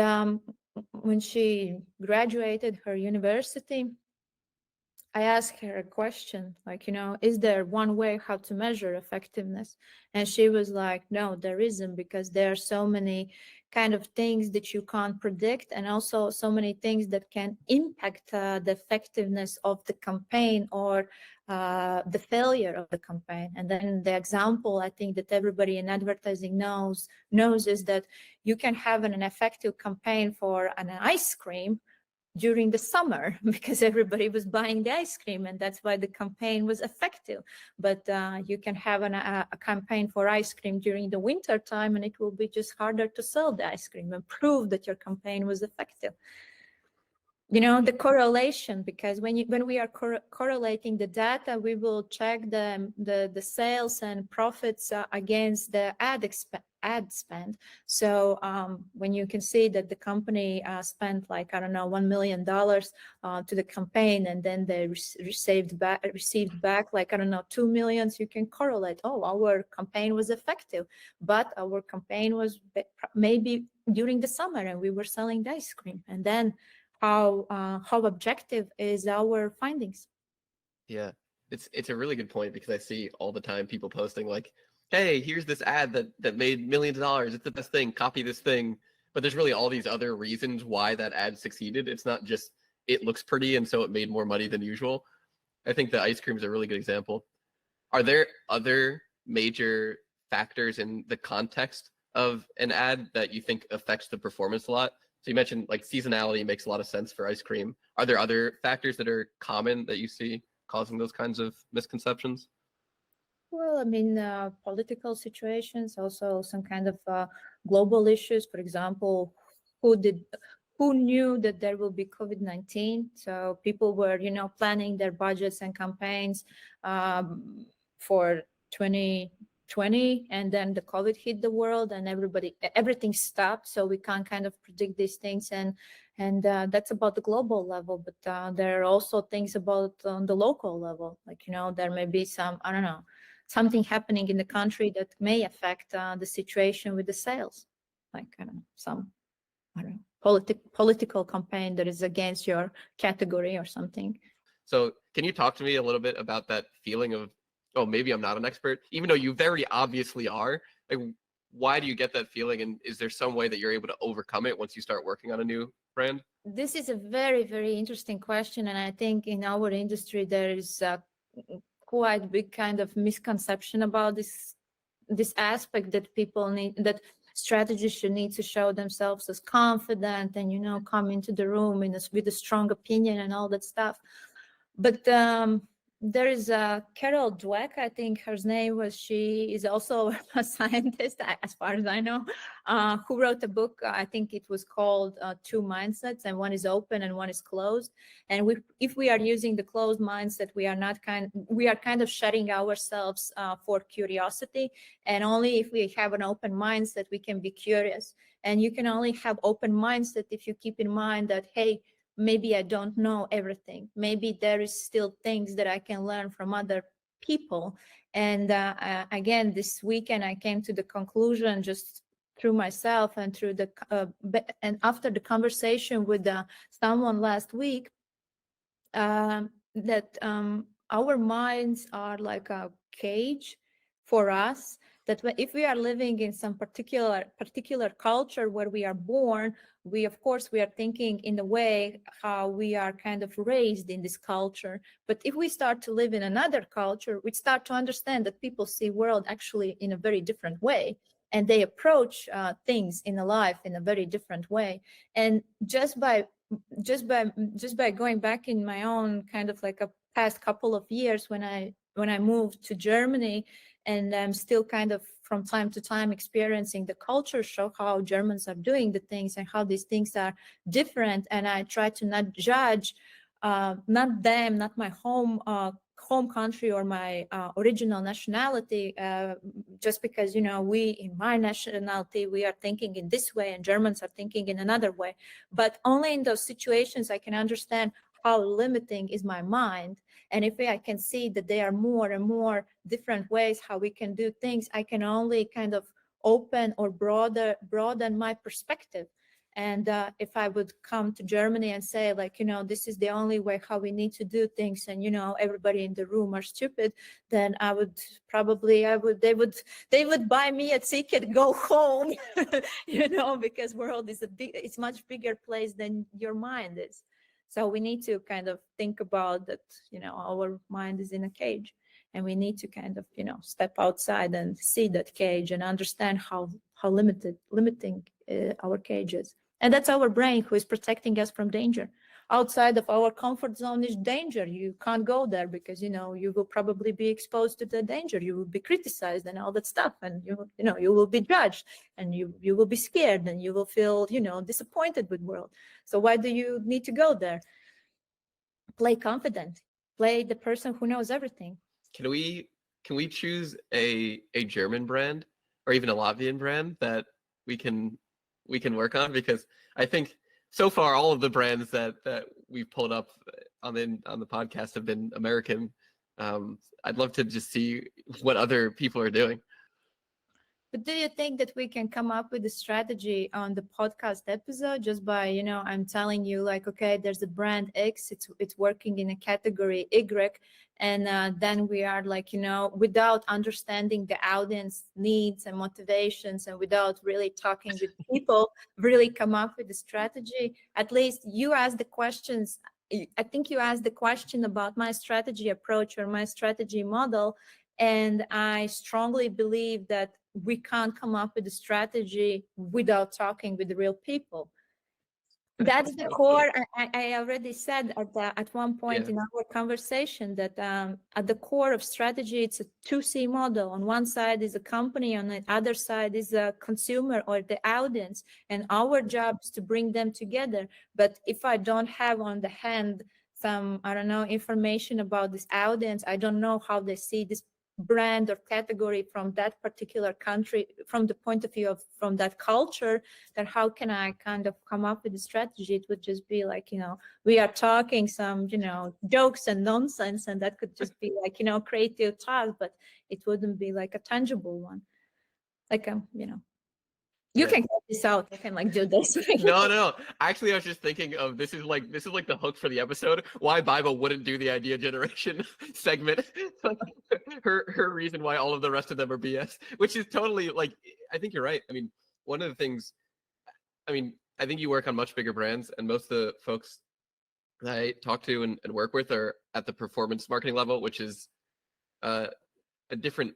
when she graduated her university, I asked her a question, like, is there one way how to measure effectiveness? And she was like, no, there isn't, because there are so many kind of things that you can't predict, and also so many things that can impact the effectiveness of the campaign or the failure of the campaign. And then the example I think that everybody in advertising knows is that you can have an effective campaign for an ice cream, during the summer because everybody was buying the ice cream, and that's why the campaign was effective. But you can have a campaign for ice cream during the winter time, and it will be just harder to sell the ice cream and prove that your campaign was effective. The correlation, because when we are correlating the data, we will check the sales and profits against the ad spend. So when you can see that the company spent like, I don't know, $1 million to the campaign, and then they received back like, I don't know, 2 million, you can correlate, oh, our campaign was effective, but our campaign was maybe during the summer and we were selling the ice cream. And then how objective is our findings? Yeah, it's a really good point, because I see all the time people posting like, hey, here's this ad that made millions of dollars. It's the best thing. Copy this thing. But there's really all these other reasons why that ad succeeded. It's not just it looks pretty and so it made more money than usual. I think the ice cream is a really good example. Are there other major factors in the context of an ad that you think affects the performance a lot? So you mentioned like seasonality makes a lot of sense for ice cream. Are there other factors that are common that you see causing those kinds of misconceptions? Well, I mean, political situations, also some kind of global issues. For example, who knew that there will be COVID-19? So people were, planning their budgets and campaigns for 2020, and then the COVID hit the world, and everything stopped. So we can't kind of predict these things, and that's about the global level. But there are also things about on the local level, like there may be some, I don't know, something happening in the country that may affect the situation with the sales, like some political campaign that is against your category or something. So can you talk to me a little bit about that feeling of, oh, maybe I'm not an expert, even though you very obviously are? Like, why do you get that feeling, and is there some way that you're able to overcome it once you start working on a new brand? This is a very, very interesting question, and I think in our industry there is quite big kind of misconception about this aspect, that people need, that strategists should need to show themselves as confident and come into the room with a strong opinion and all that stuff. But there is Carol Dweck, I think her name was. She is also a scientist, as far as I know, who wrote a book. I think it was called Two Mindsets, and one is open and one is closed. And if we are using the closed mindset, we are kind of shutting ourselves for curiosity. And only if we have an open mindset, we can be curious. And you can only have open mindset if you keep in mind that, hey, maybe I don't know everything. Maybe there is still things that I can learn from other people. And again, this weekend, I came to the conclusion, just through myself and through and after the conversation with someone last week, that our minds are like a cage for us, that if we are living in some particular culture where we are born, of course we are thinking in the way how we are kind of raised in this culture. But if we start to live in another culture, we start to understand that people see world actually in a very different way, and they approach things in a life in a very different way. And just by going back in my own kind of like a past couple of years, when I moved to Germany, and I'm still kind of from time to time experiencing the culture shock, how Germans are doing the things and how these things are different. And I try to not judge, not them, not my home country or my original nationality, just because, we in my nationality, we are thinking in this way and Germans are thinking in another way. But only in those situations I can understand how limiting is my mind. And if I can see that there are more and more different ways how we can do things, I can only kind of open or broaden my perspective. And if I would come to Germany and say, like, this is the only way how we need to do things, and everybody in the room are stupid, then I would probably they would buy me a ticket, go home, because world is it's much bigger place than your mind is. So we need to kind of think about that, our mind is in a cage, and we need to kind of, step outside and see that cage and understand how limiting our cage is. And that's our brain who is protecting us from danger. Outside of our comfort zone is danger. You can't go there because, you will probably be exposed to the danger. You will be criticized and all that stuff. And, you will be judged, and you will be scared, and you will feel, disappointed with world. So why do you need to go there? Play confident. Play the person who knows everything. Can we choose a German brand or even a Latvian brand that we can work on? Because I think so far all of the brands that we've pulled up on the podcast have been American. I'd love to just see what other people are doing. But do you think that we can come up with a strategy on the podcast episode just by, I'm telling you like, okay, there's a brand X, it's working in a category Y, and then we are like, without understanding the audience needs and motivations, and without really talking with people, really come up with a strategy. At least you ask the questions. I think you asked the question about my strategy approach or my strategy model. And I strongly believe that we can't come up with a strategy without talking with the real people. That's the core. I already said at one point in our conversation that at the core of strategy, it's a 2C model. On one side is a company, on the other side is a consumer or the audience. And our job is to bring them together. But if I don't have on the hand some, information about this audience, I don't know how they see this brand or category from that particular country, from the point of view of from that culture, then how can I kind of come up with a strategy? It would just be like, we are talking some, jokes and nonsense, and that could just be like, creative task, but it wouldn't be like a tangible one. Like, you can cut this out. I can like do this. No. Actually, I was just thinking of this is like the hook for the episode. Why Baiba wouldn't do the idea generation segment. her reason why all of the rest of them are BS, which is totally like, I think you're right. I mean, one of the things, I think you work on much bigger brands, and most of the folks that I talk to and work with are at the performance marketing level, which is a different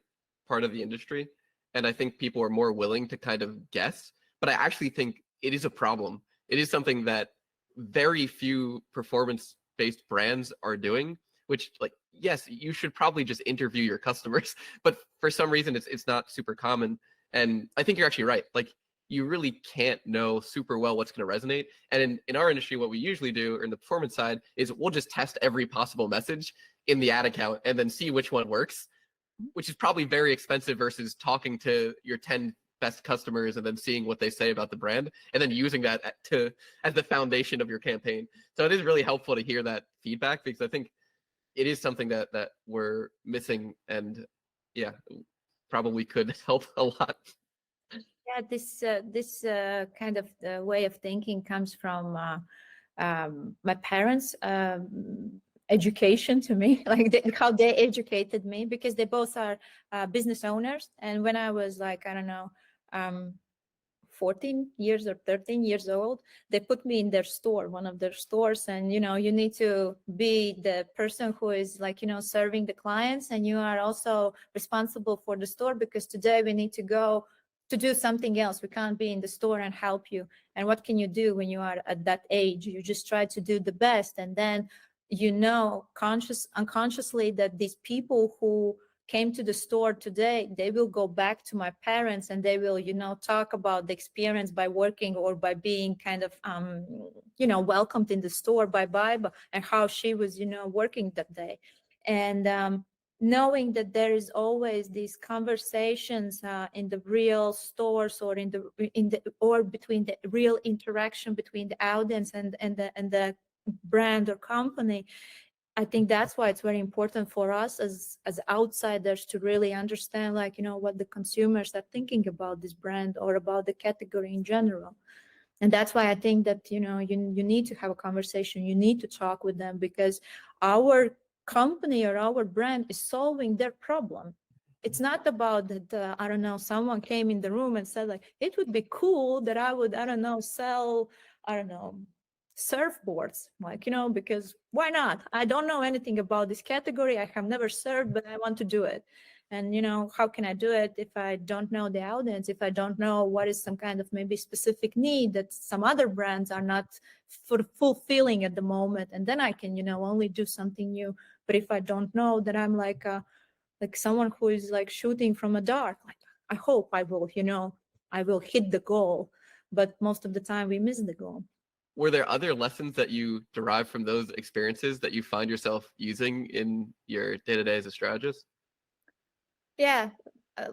part of the industry. And I think people are more willing to kind of guess, but I actually think it is a problem. It is something that very few performance-based brands are doing, which, like, yes, you should probably just interview your customers, but for some reason it's not super common. And I think you're actually right. Like, you really can't know super well what's going to resonate. And in our industry, what we usually do, or in the performance side, is we'll just test every possible message in the ad account and then see which one works, which is probably very expensive versus talking to your 10 best customers and then seeing what they say about the brand and then using that as the foundation of your campaign. So it is really helpful to hear that feedback, because I think it is something that we're missing, and probably could help a lot. Yeah, this kind of way of thinking comes from my parents' education to me, like how they educated me, because they both are business owners. And when I was like, 14 years or 13 years old, they put me in their store, one of their stores. And, you need to be the person who is like, serving the clients. And you are also responsible for the store, because today we need to go to do something else. We can't be in the store and help you. And what can you do when you are at that age? You just try to do the best. And then, unconsciously, that these people who came to the store today, they will go back to my parents and they will, talk about the experience by working or by being kind of, welcomed in the store by Baiba, and how she was, working that day. And knowing that there is always these conversations in the real stores, or or between the real interaction between the audience and the brand or company. I think that's why it's very important for us as outsiders to really understand, like, what the consumers are thinking about this brand or about the category in general. And that's why I think that, you need to have a conversation. You need to talk with them, because our company or our brand is solving their problem. It's not about that, someone came in the room and said, like, it would be cool that I would, sell, surfboards, like, because why not? I don't know anything about this category. I have never served, but I want to do it. And how can I do it if I don't know the audience, if I don't know what is some kind of maybe specific need that some other brands are not fulfilling at the moment, and then I can only do something new. But if I don't know, that I'm like someone who is like shooting from a dart, like I hope I will hit the goal, but most of the time we miss the goal. Were there other lessons that you derived from those experiences that you find yourself using in your day-to-day as a strategist? Yeah,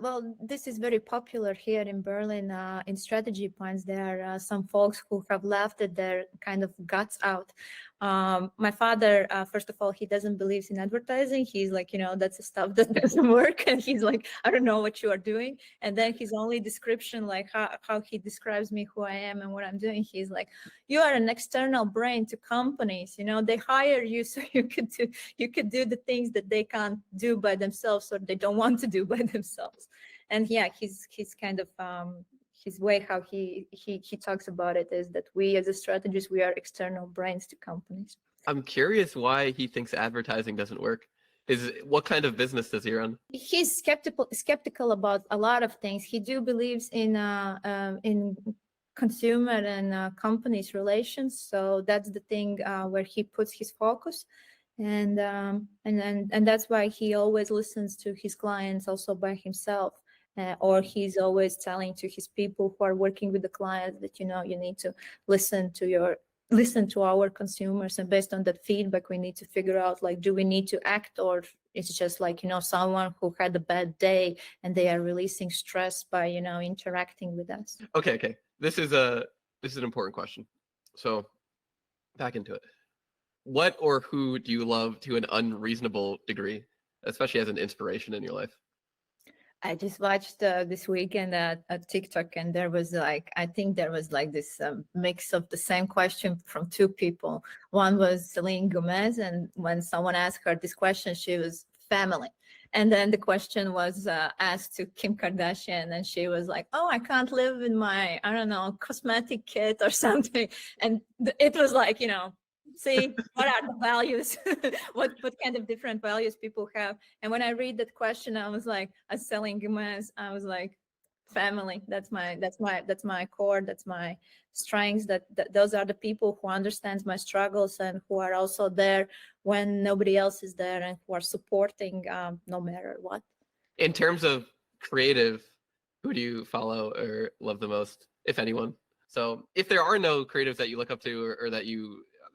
well, this is very popular here in Berlin. In strategy points, there are some folks who have left it their kind of guts out. My father, first of all, he doesn't believe in advertising. He's like, that's the stuff that doesn't work. And he's like, I don't know what you are doing. And then his only description, like how he describes me, who I am and what I'm doing, he's like, you are an external brain to companies. They hire you so you could do the things that they can't do by themselves, or they don't want to do by themselves. And yeah, he's kind of his way how he talks about it is that we as a strategist, we are external brains to companies. I'm curious why he thinks advertising doesn't work. What kind of business does he run? He's skeptical about a lot of things. He believes in consumer and companies relations. So that's the thing where he puts his focus. And that's why he always listens to his clients also by himself. Or he's always telling to his people who are working with the clients that, you need to listen to our consumers, and based on that feedback, we need to figure out, like, do we need to act, or it's just like, someone who had a bad day and they are releasing stress by, interacting with us. Okay. This is an important question. So back into it. What or who do you love to an unreasonable degree, especially as an inspiration in your life? I just watched this weekend a TikTok, and there was this mix of the same question from two people. One was Selena Gomez, and when someone asked her this question, she was family. And then the question was asked to Kim Kardashian, and she was like, oh, I can't live in my, I don't know, cosmetic kit or something. And it was like, see, what are the values? what kind of different values people have? And when I read that question, I was like, as selling Gomez, I was like, family. That's my core. That's my strengths. That those are the people who understands my struggles and who are also there when nobody else is there, and who are supporting no matter what. In terms of creative, who do you follow or love the most, if anyone? So if there are no creatives that you look up to or that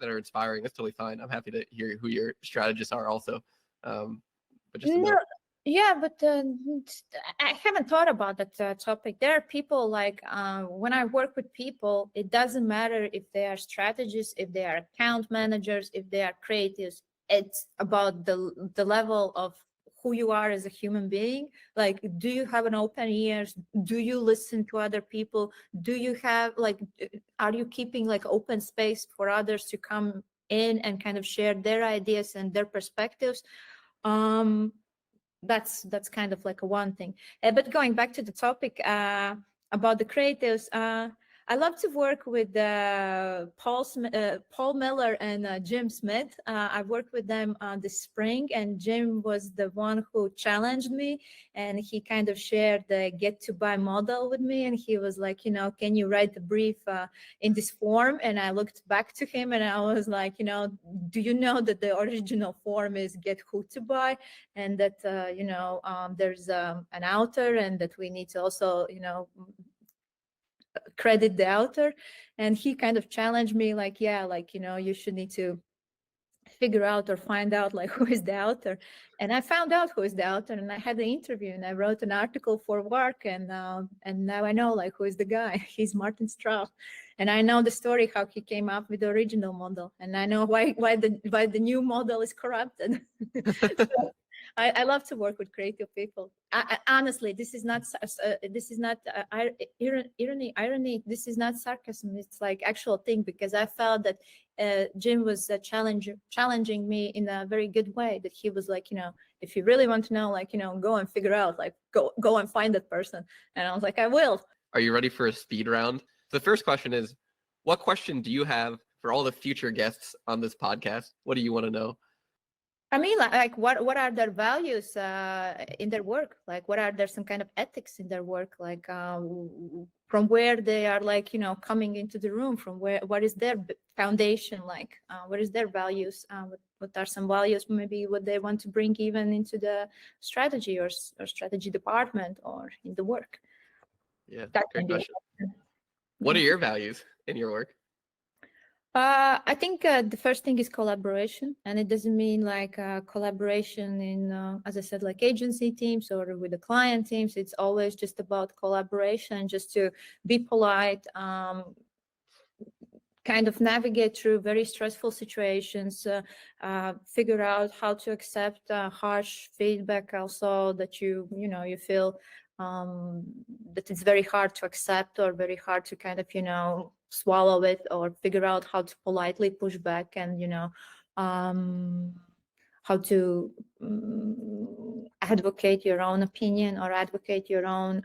are inspiring, that's totally fine. I'm happy to hear who your strategists are also. But just I haven't thought about that topic. There are people like when I work with people, it doesn't matter if they are strategists, if they are account managers, if they are creatives. It's about the level of who you are as a human being. Like, do you have an open ears? Do you listen to other people? Do you have are you keeping like open space for others to come in and kind of share their ideas and their perspectives? That's kind of like a one thing. But going back to the topic about the creatives, I love to work with Paul Miller and Jim Smith. I worked with them this spring, and Jim was the one who challenged me, and he kind of shared the get to buy model with me. And he was like, can you write the brief in this form? And I looked back to him and I was like, do you know that the original form is get who to buy? And that, there's an author, and that we need to also, credit the author. And he kind of challenged me like, you should need to figure out or find out like who is the author. And I found out who is the author, and I had the interview, and I wrote an article for work, and now I know like who is the guy. He's Martin Strauss, and I know the story how he came up with the original model, and I know why the new model is corrupted. So, I love to work with creative people. I honestly, this is not irony. This is not sarcasm. It's like actual thing, because I felt that Jim was challenging me in a very good way. That he was like, if you really want to know, like, go and figure out, like, go and find that person. And I was like, I will. Are you ready for a speed round? The first question is, what question do you have for all the future guests on this podcast? What do you want to know? I mean, like what are their values in their work? Like, what are there some kind of ethics in their work? Like, from where they are, like, coming into the room, from what is their foundation? Like, what is their values? What are some values? Maybe what they want to bring even into the strategy or strategy department or in the work. Yeah, That great can be. question. What are your values in your work? I think the first thing is collaboration, and it doesn't mean like collaboration in, as I said, like agency teams or with the client teams. It's always just about collaboration, just to be polite, kind of navigate through very stressful situations, figure out how to accept harsh feedback also that you feel that it's very hard to accept or very hard to kind of swallow it, or figure out how to politely push back, and how to advocate your own opinion or advocate your own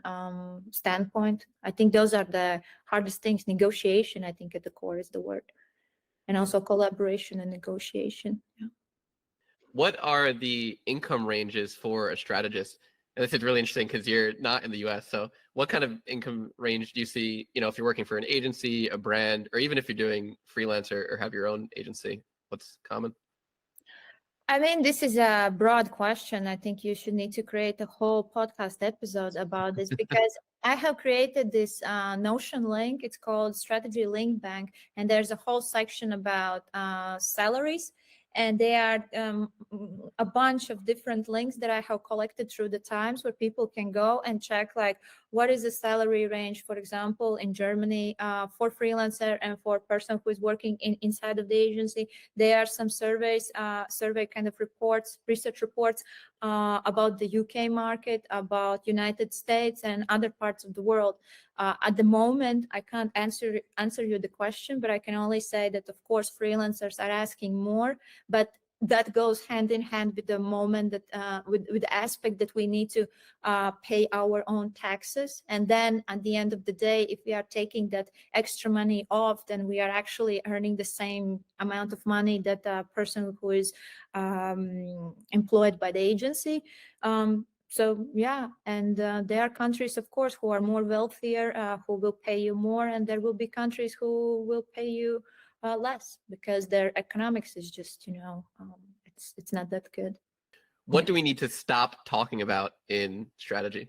standpoint. I think those are the hardest things. Negotiation, I think, at the core is the word, and also collaboration and negotiation. Yeah. What are the income ranges for a strategist? And this is really interesting because you're not in the US. So what kind of income range do you see, if you're working for an agency, a brand, or even if you're doing freelance or have your own agency? What's common? I mean, this is a broad question. I think you should need to create a whole podcast episode about this, because I have created this Notion link. It's called Strategy Link Bank, and there's a whole section about salaries. And there are a bunch of different links that I have collected through the times, where people can go and check, like, what is the salary range, for example, in Germany for freelancer and for person who is working inside of the agency. There are some surveys, survey kind of reports, research reports about the UK market, about United States and other parts of the world. At the moment, I can't answer you the question, but I can only say that, of course, freelancers are asking more, but that goes hand in hand with the moment that with the aspect that we need to pay our own taxes. And then at the end of the day, if we are taking that extra money off, then we are actually earning the same amount of money that a person who is employed by the agency. So yeah, and there are countries, of course, who are more wealthier, who will pay you more, and there will be countries who will pay you less, because their economics is just, it's not that good. What do we need to stop talking about in strategy?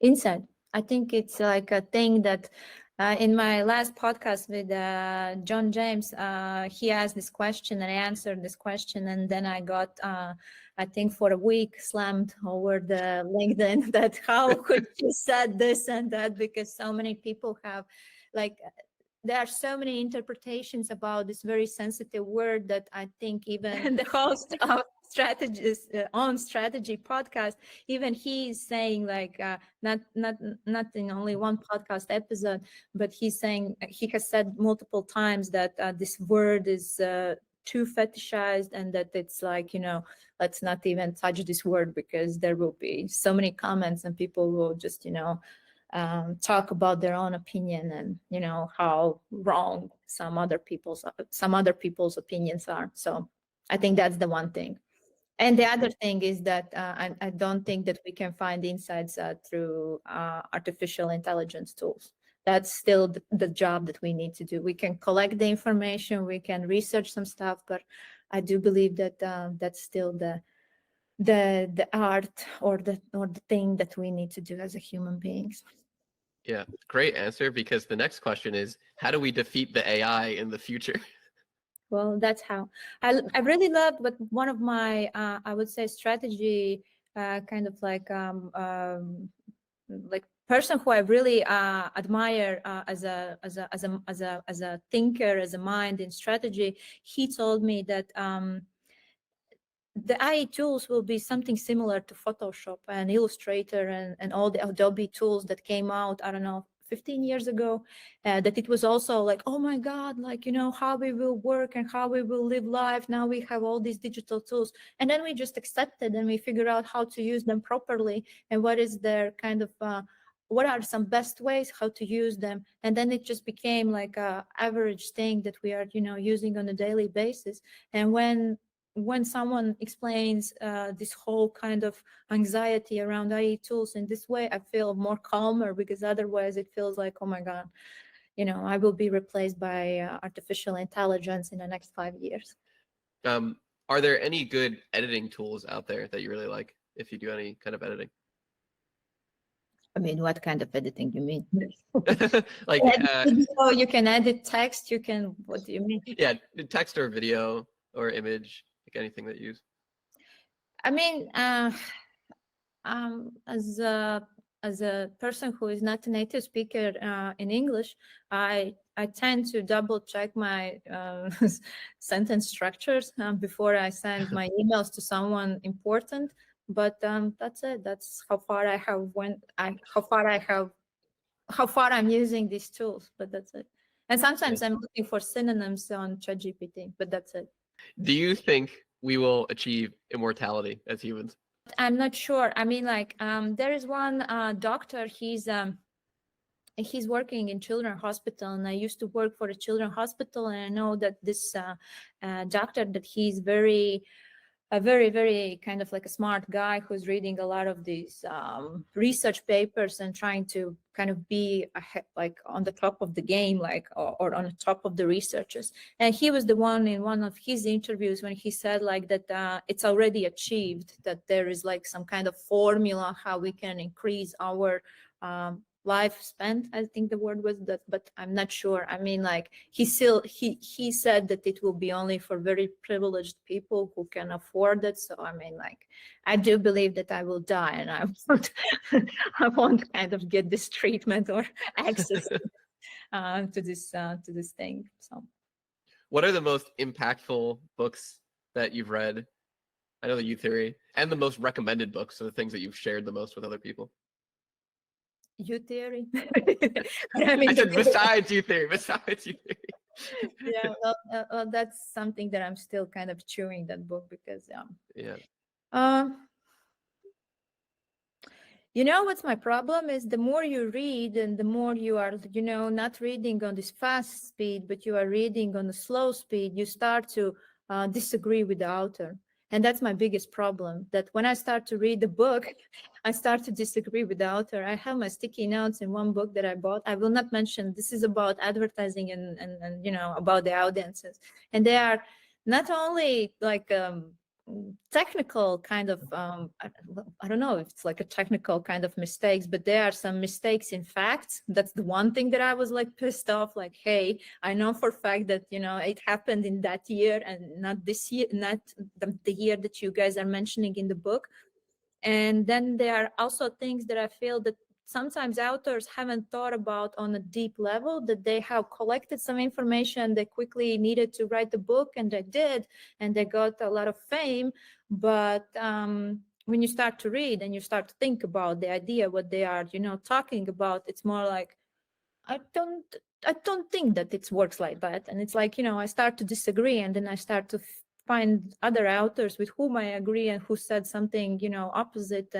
Insight. I think it's like a thing that in my last podcast with John James, he asked this question and I answered this question, and then I got, I think for a week, slammed over the LinkedIn that how could you said this and that, because so many people have, like, there are so many interpretations about this very sensitive word that I think even the host of strategist on strategy podcast, even he's saying, like, not in only one podcast episode, but he's saying, he has said multiple times that this word is too fetishized, and that it's like, let's not even touch this word, because there will be so many comments and people will just talk about their own opinion, and how wrong some other people's opinions are. So I think that's the one thing. And the other thing is that I don't think that we can find insights through artificial intelligence tools. That's still the job that we need to do. We can collect the information, we can research some stuff, but I do believe that that's still the art or the thing that we need to do as a human beings. Yeah, great answer, because the next question is, how do we defeat the AI in the future? Well, that's how I really loved what one of my I would say strategy kind of like person who I really admire as a thinker, as a mind in strategy. He told me that the AI tools will be something similar to Photoshop and Illustrator and all the Adobe tools that came out, I don't know, 15 years ago, that it was also like, oh my God, like, how we will work and how we will live life. Now we have all these digital tools. And then we just accept it and we figure out how to use them properly and what is their kind of, what are some best ways how to use them. And then it just became like a average thing that we are, using on a daily basis. And when when someone explains this whole kind of anxiety around IE tools in this way, I feel more calmer, because otherwise it feels like, oh my God, I will be replaced by artificial intelligence in the next 5 years. Are there any good editing tools out there that you really like, if you do any kind of editing? I mean, what kind of editing you mean? Like video, you can edit text, what do you mean? Yeah, text or video or image, like anything that you use. I mean, as a person who is not a native speaker in English, I tend to double check my sentence structures before I send my emails to someone important. But that's it. That's how far I'm using these tools. But that's it. And sometimes I'm looking for synonyms on ChatGPT. But that's it. Do you think we will achieve immortality as humans? I'm not sure. I mean, like, there is one doctor. He's working in children's hospital, and I used to work for a children's hospital, and I know that this doctor, that he's a very, very kind of like a smart guy who's reading a lot of these research papers and trying to kind of be like on the top of the game, like, or on the top of the researchers. And he was the one in one of his interviews when he said like that it's already achieved, that there is like some kind of formula how we can increase our lifespan. I think the word was that, but I'm not sure. I mean, like, he said that it will be only for very privileged people who can afford it. So I mean, like, I do believe that I will die, and I won't kind of get this treatment or access to this thing. So, what are the most impactful books that you've read? I know the U theory, and the most recommended books, so the things that you've shared the most with other people. U theory. I mean, I said besides U theory. Besides U theory. Yeah, well, that's something that I'm still kind of chewing, that book, because what's my problem is, the more you read and the more you are not reading on this fast speed, but you are reading on a slow speed, you start to disagree with the author. And that's my biggest problem, that when I start to read the book, I start to disagree with the author. I have my sticky notes in one book that I bought. I will not mention. This is about advertising and about the audiences. And they are not only like technical kind of, I don't know if it's like a technical kind of mistakes, but there are some mistakes in facts. That's the one thing that I was like pissed off, like, hey, I know for a fact that it happened in that year and not this year, not the year that you guys are mentioning in the book. And then there are also things that I feel that sometimes authors haven't thought about on a deep level, that they have collected some information, they quickly needed to write the book, and they did, and they got a lot of fame. But when you start to read and you start to think about the idea, what they are, talking about, it's more like, I don't think that it works like that. And it's like, I start to disagree, and then I start to find other authors with whom I agree and who said something, opposite,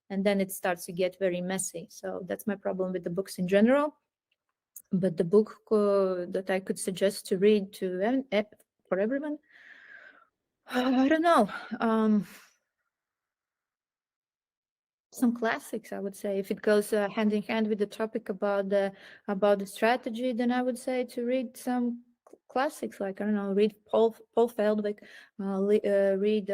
and then it starts to get very messy. So that's my problem with the books in general. But the book that I could suggest to read for everyone, I don't know. Some classics, I would say. If it goes hand in hand with the topic about the strategy, then I would say to read some classics, like, I don't know, read Paul Feldwick, read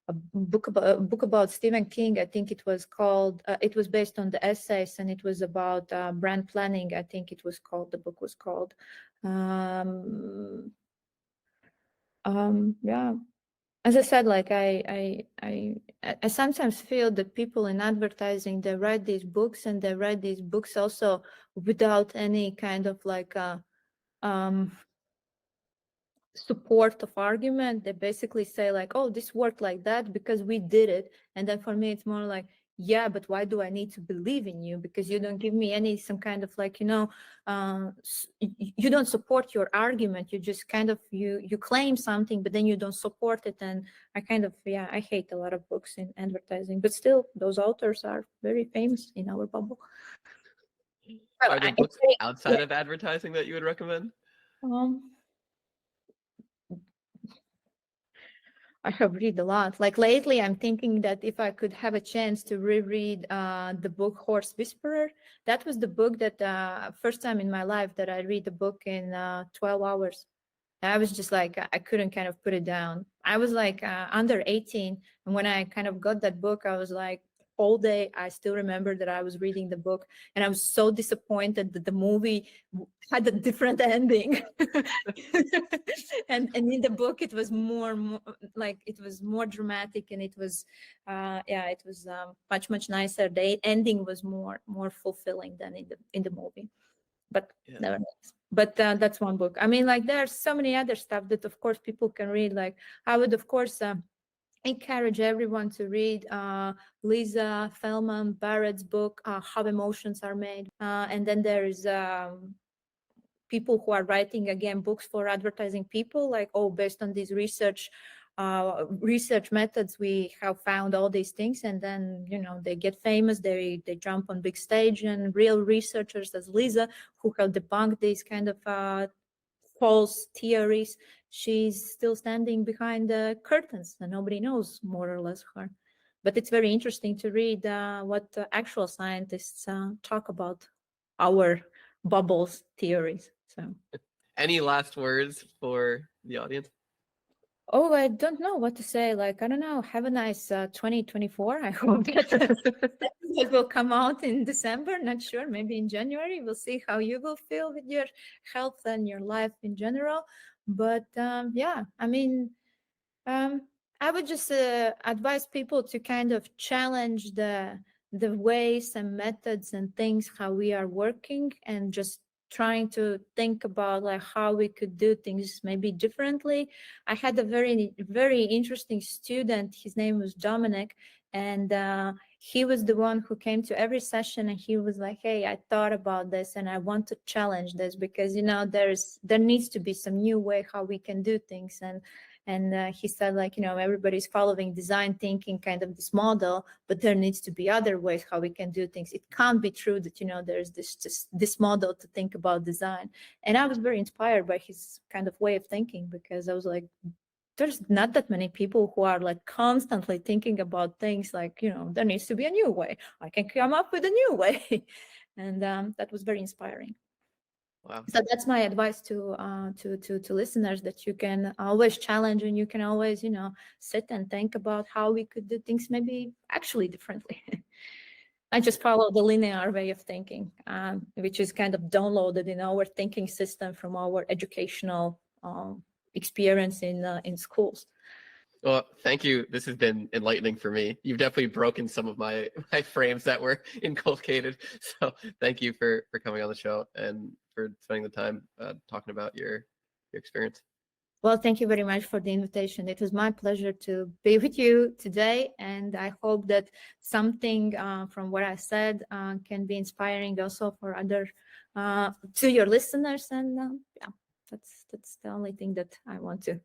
a book about Stephen King. I think it was called. It was based on the essays, and it was about brand planning. I think it was called. The book was called. Yeah. As I said, like, I sometimes feel that people in advertising, they write these books, and they write these books also without any kind of like support of argument. They basically say like, oh, this worked like that because we did it. And then for me, it's more like, yeah, but why do I need to believe in you? Because you don't give me some kind of like, you don't support your argument. You just kind of, you claim something, but then you don't support it. And I kind of, I hate a lot of books in advertising, but still those authors are very famous in our bubble. Are there books outside of advertising that you would recommend? I have read a lot. Like lately, I'm thinking that if I could have a chance to reread the book Horse Whisperer, that was the book that first time in my life that I read the book in 12 hours. I was just like, I couldn't kind of put it down. I was like under 18. And when I kind of got that book, I was like, all day, I still remember that I was reading the book. And I was so disappointed that the movie had a different ending. and in the book, it was more like, it was more dramatic, and it was, it was much nicer. The ending was more fulfilling than in the movie. But Yeah. nevertheless. But that's one book. I mean, like there's so many other stuff that, of course, people can read. Like I would, of course, encourage everyone to read Lisa Feldman Barrett's book, How Emotions Are Made. And then there's people who are writing, again, books for advertising people, like, based on these research methods, we have found all these things, and then they get famous, they jump on big stage, and real researchers as Lisa, who have debunked these kind of false theories, she's still standing behind the curtains and nobody knows more or less her. But it's very interesting to read what actual scientists talk about our bubbles theories. So Any last words for the audience? I don't know what to say. Like, I don't know. Have a nice 2024. I hope that will come out in December. Not sure. Maybe in January. We'll see how you will feel with your health and your life in general. But yeah, I mean, I would just advise people to kind of challenge the ways and methods and things how we are working, and just trying to think about like how we could do things maybe differently. I had a very interesting student. His name was Dominic, and he was the one who came to every session, and he was like, hey, I thought about this and I want to challenge this, because there needs to be some new way how we can do things. And he said, like, everybody's following design thinking, kind of this model, but there needs to be other ways how we can do things. It can't be true that, there's this model to think about design. And I was very inspired by his kind of way of thinking, because I was like, there's not that many people who are like constantly thinking about things like, there needs to be a new way. I can come up with a new way. And that was very inspiring. Wow. So that's my advice to listeners, that you can always challenge, and you can always, sit and think about how we could do things maybe actually differently. I just follow the linear way of thinking, which is kind of downloaded in our thinking system from our educational experience in schools. Well, thank you. This has been enlightening for me. You've definitely broken some of my frames that were inculcated. So thank you for coming on the show and for spending the time talking about your experience. Well, thank you very much for the invitation. It was my pleasure to be with you today, and I hope that something from what I said can be inspiring also for other to your listeners. And yeah, that's the only thing that I want to